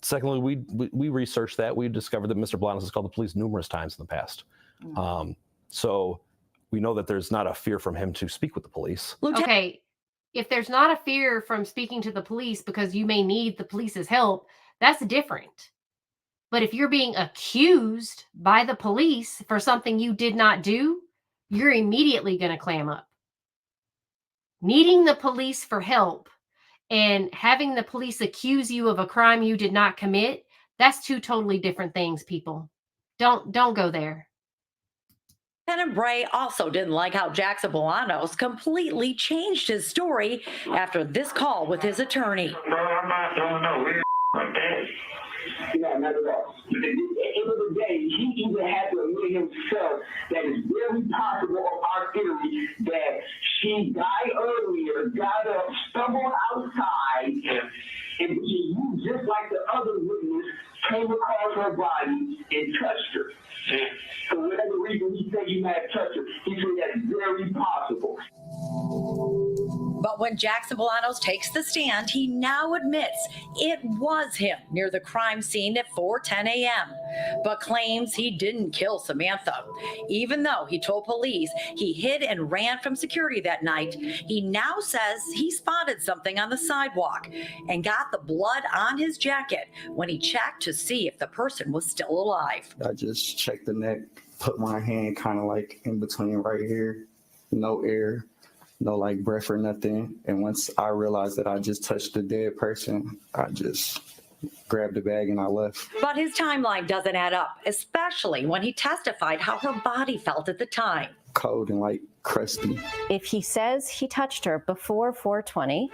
Secondly, we researched that. We discovered that Mr. Bolanos has called the police numerous times in the past. So we know that there's not a fear from him to speak with the police. Okay, if there's not a fear from speaking to the police because you may need the police's help, that's different. But if you're being accused by the police for something you did not do, you're immediately going to clam up. Needing the police for help and having the police accuse you of a crime you did not commit, that's two totally different things, people. Don't go there. Lieutenant Bray also didn't like how Jackson Bolanos completely changed his story after this call with his attorney. Bro, I'm not doing no weird like that. Yeah, not at all. At the end of the day, he even had to admit himself that it's very possible of our theory that she died earlier, got up, stumbled outside, and you, just like the other witness, came across her body and touched her. For whatever reason he said you might have touched her, he said that's very possible. But when Jackson Bolanos takes the stand, he now admits it was him near the crime scene at 4:10 a.m., but claims he didn't kill Samantha. Even though he told police he hid and ran from security that night, he now says he spotted something on the sidewalk and got the blood on his jacket when he checked to see if the person was still alive. I just checked the neck, put my hand kind of like in between right here, no air, no like breath or nothing. And once I realized that I just touched the dead person, I just grabbed the bag and I left. But his timeline doesn't add up, especially when he testified how her body felt at the time. Cold and like crusty. If he says he touched her before 4:20,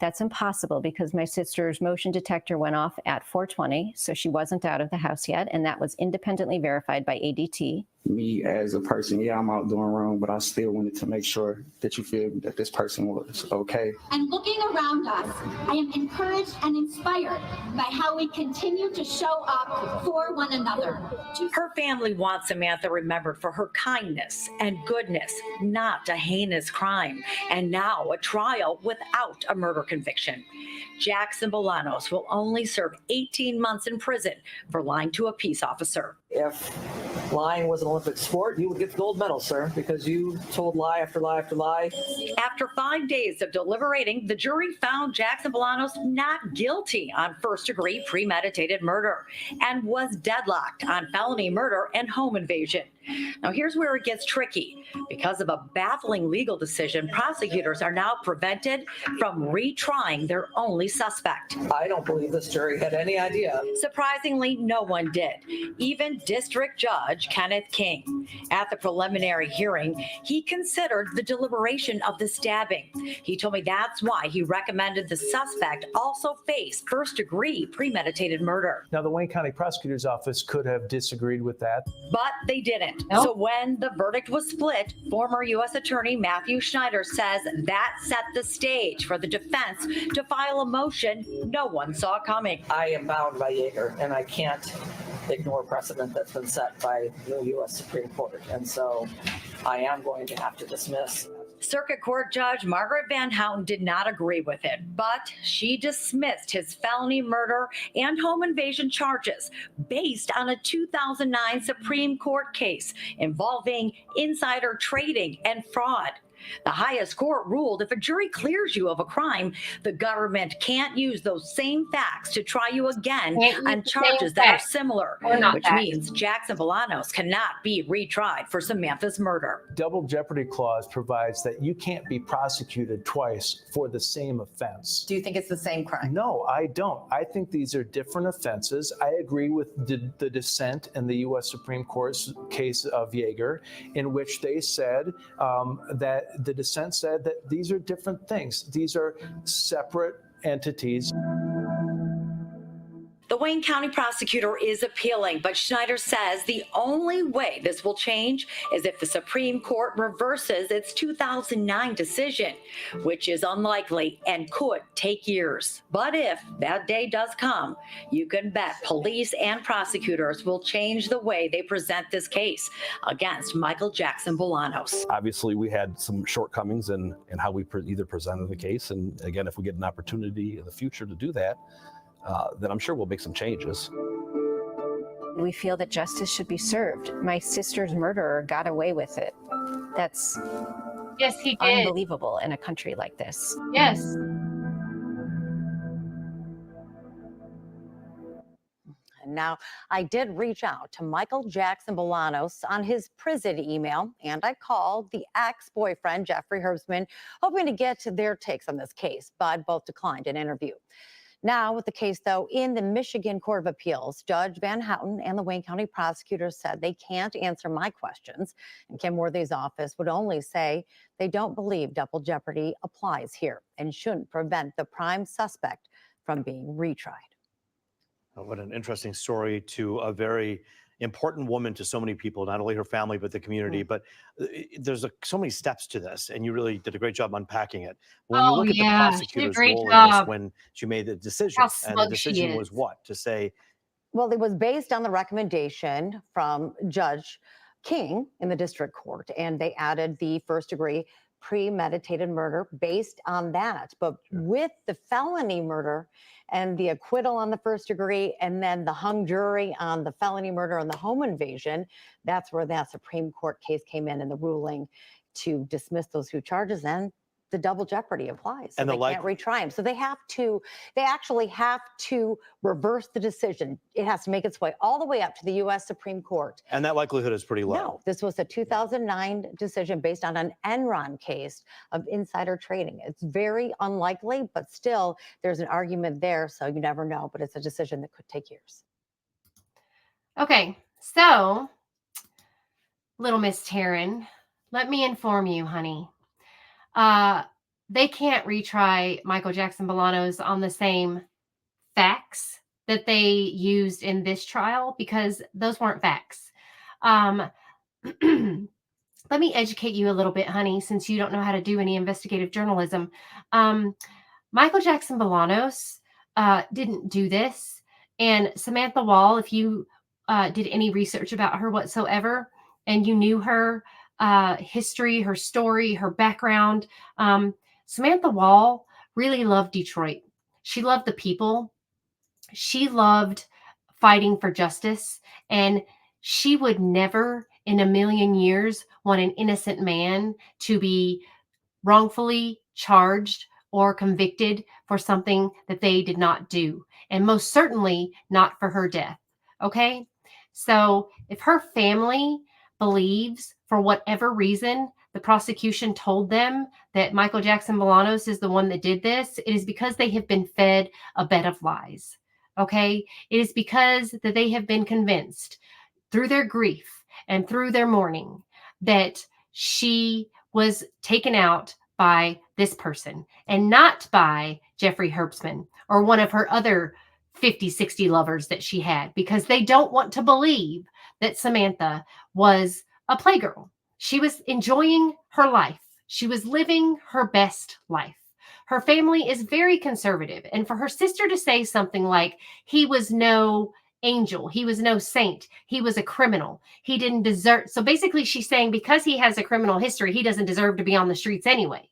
that's impossible because my sister's motion detector went off at 4:20, so she wasn't out of the house yet, and that was independently verified by ADT. Me as a person, yeah, I'm out doing wrong, but I still wanted to make sure that you feel that this person was okay. And looking around us, I am encouraged and inspired by how we continue to show up for one another. Her family wants Samantha remembered for her kindness and goodness, not a heinous crime, and now a trial without a murder conviction. Jackson Bolanos will only serve 18 months in prison for lying to a peace officer. If lying was an Olympic sport, you would get the gold medal, sir, because you told lie after lie after lie. After 5 days of deliberating, the jury found Jackson Bolanos not guilty on first-degree premeditated murder and was deadlocked on felony murder and home invasion. Now, here's where it gets tricky. Because of a baffling legal decision, prosecutors are now prevented from retrying their only suspect. I don't believe this jury had any idea. Surprisingly, no one did, even District Judge Kenneth King. At the preliminary hearing, he considered the deliberation of the stabbing. He told me that's why he recommended the suspect also face first-degree premeditated murder. Now, the Wayne County Prosecutor's Office could have disagreed with that. But they didn't. Nope. So when the verdict was split, former U.S. Attorney Matthew Schneider says that set the stage for the defense to file a motion no one saw coming. I am bound by Yeager, and I can't ignore precedent that's been set by the U.S. Supreme Court. And so I am going to have to dismiss. Circuit Court Judge Margaret Van Houten did not agree with it, but she dismissed his felony murder and home invasion charges based on a 2009 Supreme Court case involving insider trading and fraud. The highest court ruled if a jury clears you of a crime, the government can't use those same facts to try you again on charges that are similar, which means Jackson Bolanos cannot be retried for Samantha's murder. Double jeopardy clause provides that you can't be prosecuted twice for the same offense. Do you think it's the same crime? No, I don't. I think these are different offenses. I agree with the dissent in the U.S. Supreme Court's case of Yeager, in which they said that the dissent said that these are different things. These are separate entities. The Wayne County prosecutor is appealing, but Schneider says the only way this will change is if the Supreme Court reverses its 2009 decision, which is unlikely and could take years. But if that day does come, you can bet police and prosecutors will change the way they present this case against Michael Jackson Bolanos. Obviously, we had some shortcomings in how we either presented the case. And again, if we get an opportunity in the future to do that, then I'm sure we'll make some changes. We feel that justice should be served. My sister's murderer got away with it. That's yes, he did. Unbelievable in a country like this. Yes. And now I did reach out to Michael Jackson Bolanos on his prison email, and I called the ex-boyfriend, Jeffrey Herbstman, hoping to get their takes on this case, but both declined an interview. Now, with the case, though, in the Michigan Court of Appeals, Judge Van Houten and the Wayne County prosecutors said they can't answer my questions, and Kim Worthy's office would only say they don't believe double jeopardy applies here and shouldn't prevent the prime suspect from being retried. What an interesting story to a very important woman to so many people, not only her family, but the community. But there's so many steps to this, and you really did a great job unpacking it. When you look at the prosecutor's role in this, when she made the decision, and the decision was what? To say, well, it was based on the recommendation from Judge King in the district court, and they added the first-degree premeditated murder based on that. But with the felony murder and the acquittal on the first degree, and then the hung jury on the felony murder and the home invasion, that's where that Supreme Court case came in and the ruling to dismiss those two charges, and the double jeopardy applies. So and they can't retry him. So they actually have to reverse the decision. It has to make its way all the way up to the U.S. Supreme Court. And that likelihood is pretty low. No, this was a 2009 decision based on an Enron case of insider trading. It's very unlikely, but still there's an argument there, so you never know, but it's a decision that could take years. Okay, so little Miss Taryn, let me inform you, honey. They can't retry Michael Jackson Bolanos on the same facts that they used in this trial because those weren't facts. Let me educate you a little bit, honey, since you don't know how to do any investigative journalism. Michael Jackson Bolanos didn't do this. And Samantha Woll, if you did any research about her whatsoever, and you knew her history, her story, her background, Samantha Woll really loved Detroit. She loved the people. She loved fighting for justice. And she would never in a million years want an innocent man to be wrongfully charged or convicted for something that they did not do. And most certainly not for her death. Okay? So if her family believes, for whatever reason, the prosecution told them that Michael Jackson Bolanos is the one that did this, it is because they have been fed a bed of lies. Okay? It is because that they have been convinced through their grief and through their mourning that she was taken out by this person and not by Jeffrey Herbstman or one of her other 50, 60 lovers that she had, because they don't want to believe that Samantha was a playgirl. She was enjoying her life. She was living her best life. Her family is very conservative. And for her sister to say something like, he was no angel, he was no saint, he was a criminal, he didn't deserve. So basically she's saying because he has a criminal history, he doesn't deserve to be on the streets anyway.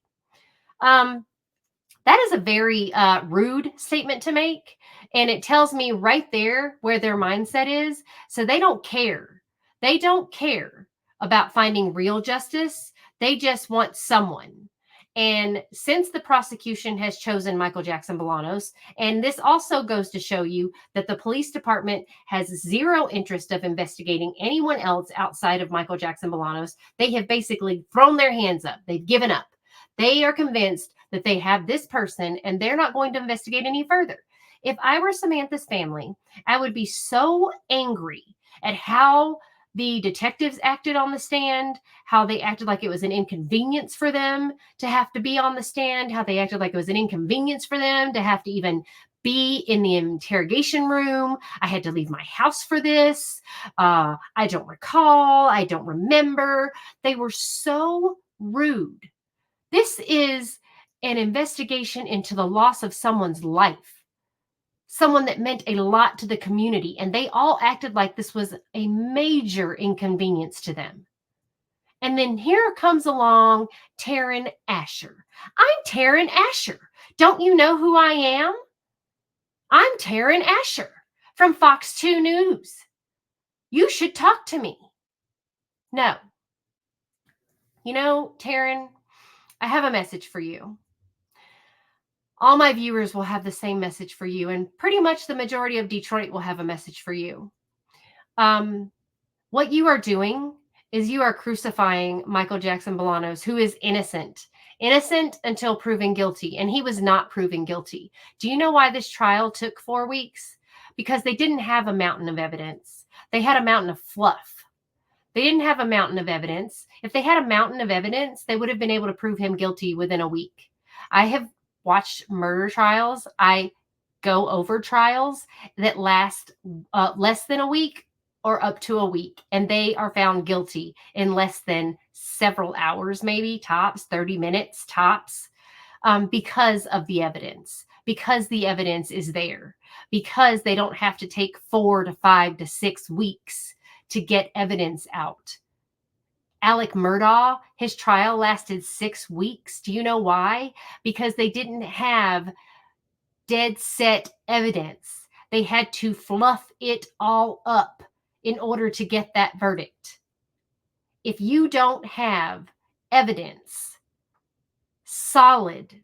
That is a very rude statement to make. And it tells me right there where their mindset is. So they don't care. They don't care about finding real justice. They just want someone. And since the prosecution has chosen Michael Jackson Bolanos, and this also goes to show you that the police department has zero interest of investigating anyone else outside of Michael Jackson Bolanos, they have basically thrown their hands up. They've given up. They are convinced that they have this person and they're not going to investigate any further. If I were Samantha's family, I would be so angry at how the detectives acted on the stand, how they acted like it was an inconvenience for them to have to be on the stand, how they acted like it was an inconvenience for them to have to even be in the interrogation room. I had to leave my house for this. I don't recall. I don't remember. They were so rude. This is an investigation into the loss of someone's life, someone that meant a lot to the community, and they all acted like this was a major inconvenience to them. And then here comes along Taryn Asher. I'm Taryn Asher. Don't you know who I am? I'm Taryn Asher from Fox 2 News. You should talk to me. No. You know, Taryn, I have a message for you. all my viewers will have the same message for you, and pretty much the majority of Detroit will have a message for you. What you are doing is you are crucifying Michael Jackson Bolanos, who is innocent until proven guilty, and he was not proven guilty. Do you know why this trial took 4 weeks? Because they didn't have a mountain of evidence. They had a mountain of fluff. They didn't have a mountain of evidence. If they had a mountain of evidence, they would have been able to prove him guilty within a week. I have watched murder trials. I go over trials that last less than a week or up to a week, and they are found guilty in less than several hours, maybe tops, 30 minutes tops, because of the evidence, because the evidence is there, because they don't have to take 4 to 5 to 6 weeks to get evidence out. Alec Murdaugh, his trial lasted 6 weeks. Do you know why? Because they didn't have dead set evidence. They had to fluff it all up in order to get that verdict. If you don't have evidence, solid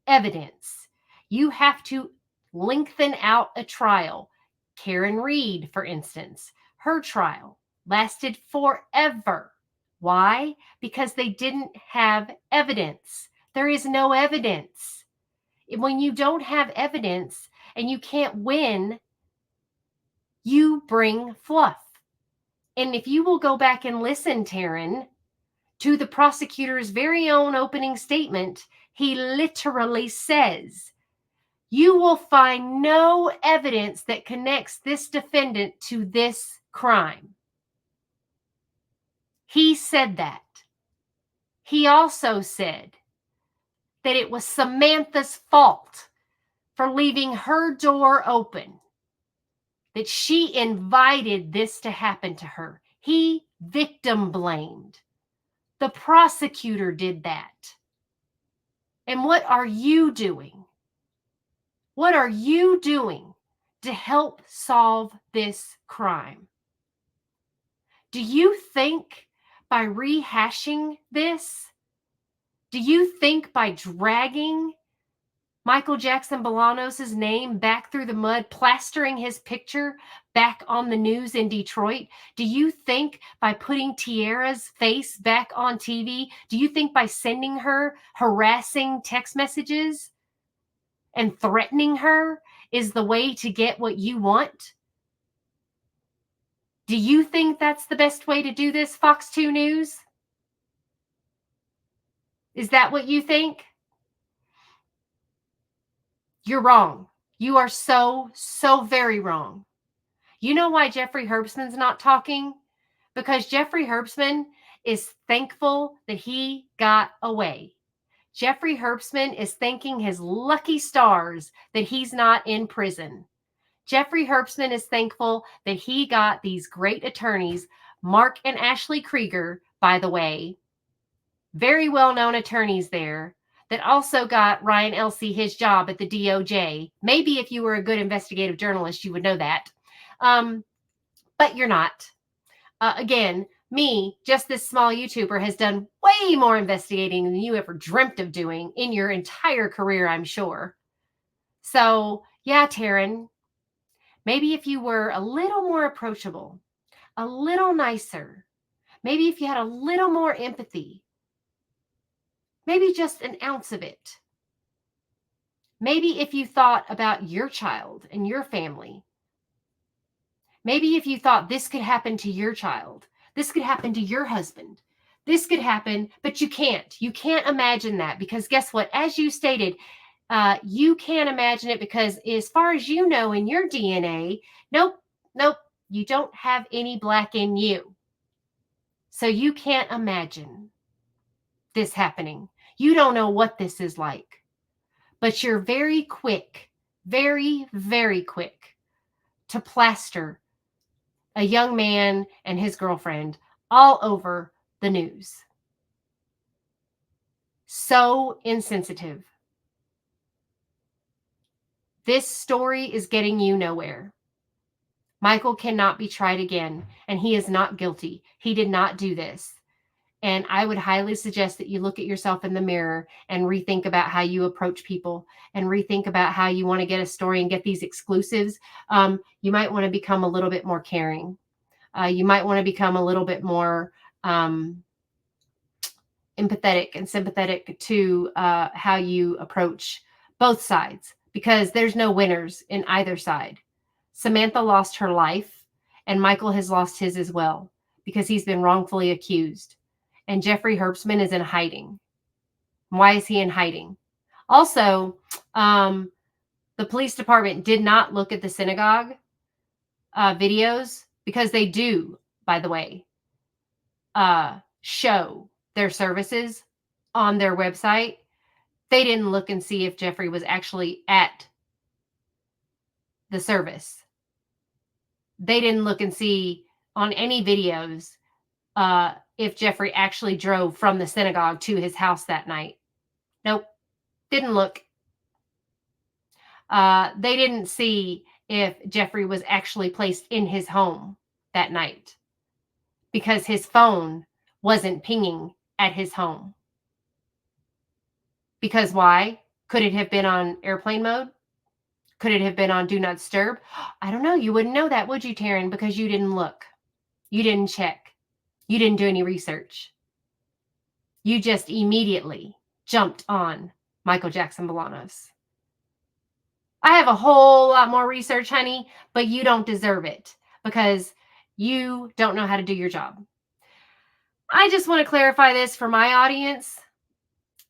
evidence, you have to lengthen out a trial. Karen Reed, for instance, her trial lasted forever. Why? Because they didn't have evidence. There is no evidence. When you don't have evidence and you can't win, you bring fluff. And if you will go back and listen, Taryn, to the prosecutor's very own opening statement, he literally says, you will find no evidence that connects this defendant to this crime. He said that. He also said that it was Samantha's fault for leaving her door open, that she invited this to happen to her. He victim blamed. The prosecutor did that. And what are you doing? What are you doing to help solve this crime? Do you think by rehashing this, do you think by dragging Michael Jackson Bolanos' name back through the mud, plastering his picture back on the news in Detroit? Do you think by putting Tiara's face back on TV, do you think by sending her harassing text messages and threatening her is the way to get what you want? Do you think that's the best way to do this, Fox 2 News? Is that what you think? You're wrong. You are so very wrong. You know why Jeffrey Herbstman's not talking? Because Jeffrey Herbstman is thankful that he got away. Jeffrey Herbstman is thanking his lucky stars that he's not in prison. Jeffrey Herbstman is thankful that he got these great attorneys, Mark and Ashley Krieger, by the way, very well-known attorneys there, that also got Ryan Elsey his job at the DOJ. Maybe if you were a good investigative journalist, you would know that. But you're not. Again, me, just this small YouTuber, has done way more investigating than you ever dreamt of doing in your entire career, I'm sure. So, yeah, Taryn, maybe if you were a little more approachable, a little nicer, maybe if you had a little more empathy, maybe just an ounce of it. Maybe if you thought about your child and your family. Maybe if you thought this could happen to your child, this could happen to your husband, this could happen, but you can't. You can't imagine that because guess what? As you stated, you can't imagine it because as far as you know in your DNA, nope, you don't have any black in you. So you can't imagine this happening. You don't know what this is like. But you're very quick, very quick to plaster a young man and his girlfriend all over the news. So insensitive. This story is getting you nowhere. Michael cannot be tried again, and he is not guilty. He did not do this. And I would highly suggest that you look at yourself in the mirror and rethink about how you approach people and rethink about how you want to get a story and get these exclusives. You might want to become a little bit more caring. You might want to become a little bit more empathetic and sympathetic to how you approach both sides, because there's no winners in either side. Samantha lost her life, and Michael has lost his as well, because he's been wrongfully accused. And Jeffrey Herbstman is in hiding. Why is he in hiding? Also, the police department did not look at the synagogue videos, because they do, by the way, show their services on their website. They didn't look and see if Jeffrey was actually at the service. They didn't look and see on any videos if Jeffrey actually drove from the synagogue to his house that night. Nope, didn't look. They didn't see if Jeffrey was actually placed in his home that night, because his phone wasn't pinging at his home. Because why? Could it have been on airplane mode? Could it have been on do not disturb? I don't know. You wouldn't know that, would you, Taryn? Because you didn't look. You didn't check. You didn't do any research. You just immediately jumped on Michael Jackson Bolanos. I have a whole lot more research, honey, but you don't deserve it because you don't know how to do your job. I just want to clarify this for my audience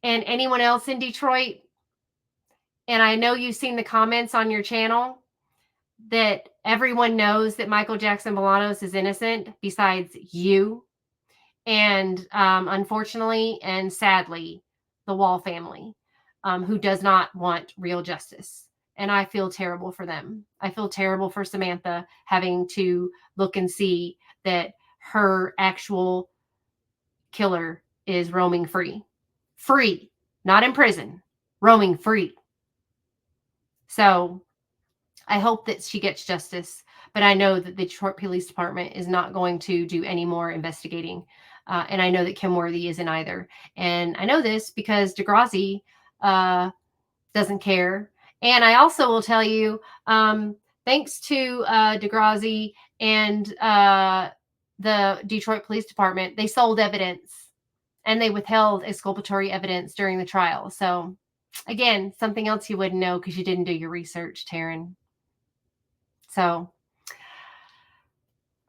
and anyone else in Detroit. And I know you've seen the comments on your channel that everyone knows that Michael Jackson Bolanos is innocent besides you. And unfortunately and sadly, the Woll family, who does not want real justice. And I feel terrible for them. I feel terrible for Samantha having to look and see that her actual killer is roaming free. Free, not in prison, roaming free. So I hope that she gets justice, but I know that the Detroit Police Department is not going to do any more investigating. And I know that Kim Worthy isn't either. And I know this because Degrassi doesn't care. And I also will tell you, thanks to Degrassi and the Detroit Police Department, they sold evidence and they withheld exculpatory evidence during the trial. So again, something else you wouldn't know because you didn't do your research, Taryn. So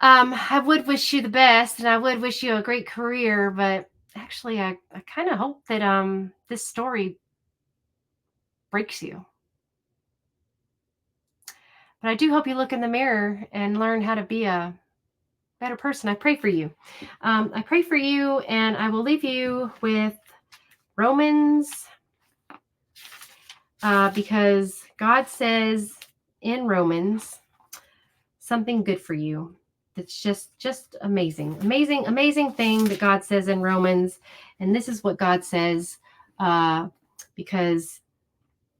I would wish you the best and I would wish you a great career, but actually I kind of hope that this story breaks you. But I do hope you look in the mirror and learn how to be a better person. I pray for you. I pray for you, and I will leave you with Romans, because God says in Romans something good for you. It's just amazing, amazing, amazing thing that God says in Romans. And this is what God says, because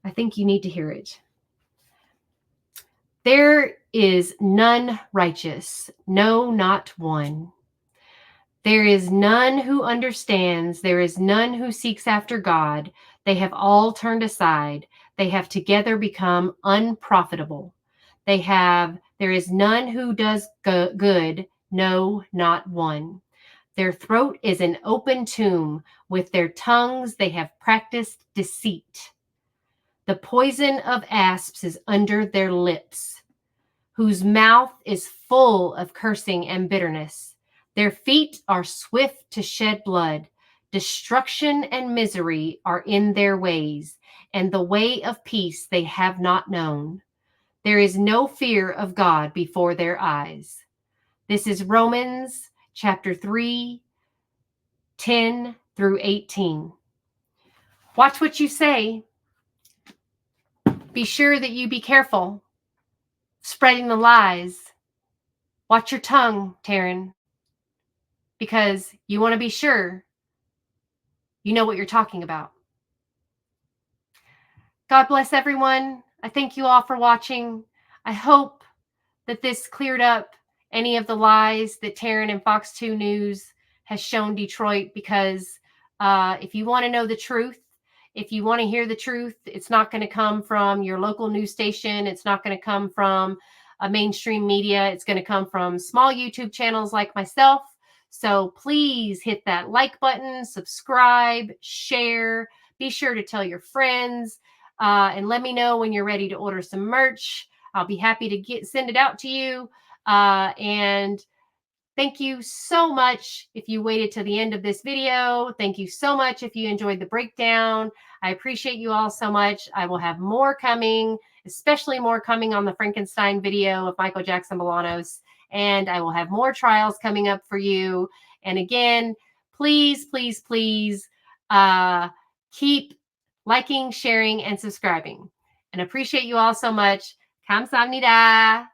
I think you need to hear it. There is none righteous, no, not one. There is none who understands. There is none who seeks after God. They have all turned aside. They have together become unprofitable. There is none who does good, no, not one. Their throat is an open tomb. With their tongues they have practiced deceit. The poison of asps is under their lips, whose mouth is full of cursing and bitterness. Their feet are swift to shed blood. Destruction and misery are in their ways, and the way of peace they have not known. There is no fear of God before their eyes. This is Romans chapter 3, 10 through 18. Watch what you say. Be sure that you be careful spreading the lies. Watch your tongue, Taryn, because you want to be sure you know what you're talking about. God bless everyone. I thank you all for watching. I hope that this cleared up any of the lies that Taryn and Fox 2 News has shown Detroit, because if you want to know the truth, if you want to hear the truth, it's not going to come from your local news station. It's not going to come from a mainstream media. It's going to come from small YouTube channels like myself. So please hit that like button, subscribe, share. Be sure to tell your friends, and let me know when you're ready to order some merch. I'll be happy to send it out to you. And thank you so much if you waited to the end of this video. Thank you so much if you enjoyed the breakdown. I appreciate you all so much. I will have more coming, especially more coming on the Frankenstein video of Michael Jackson Bolanos. And I will have more trials coming up for you. And again, please, please, please keep liking, sharing, and subscribing. And appreciate you all so much. 감사합니다.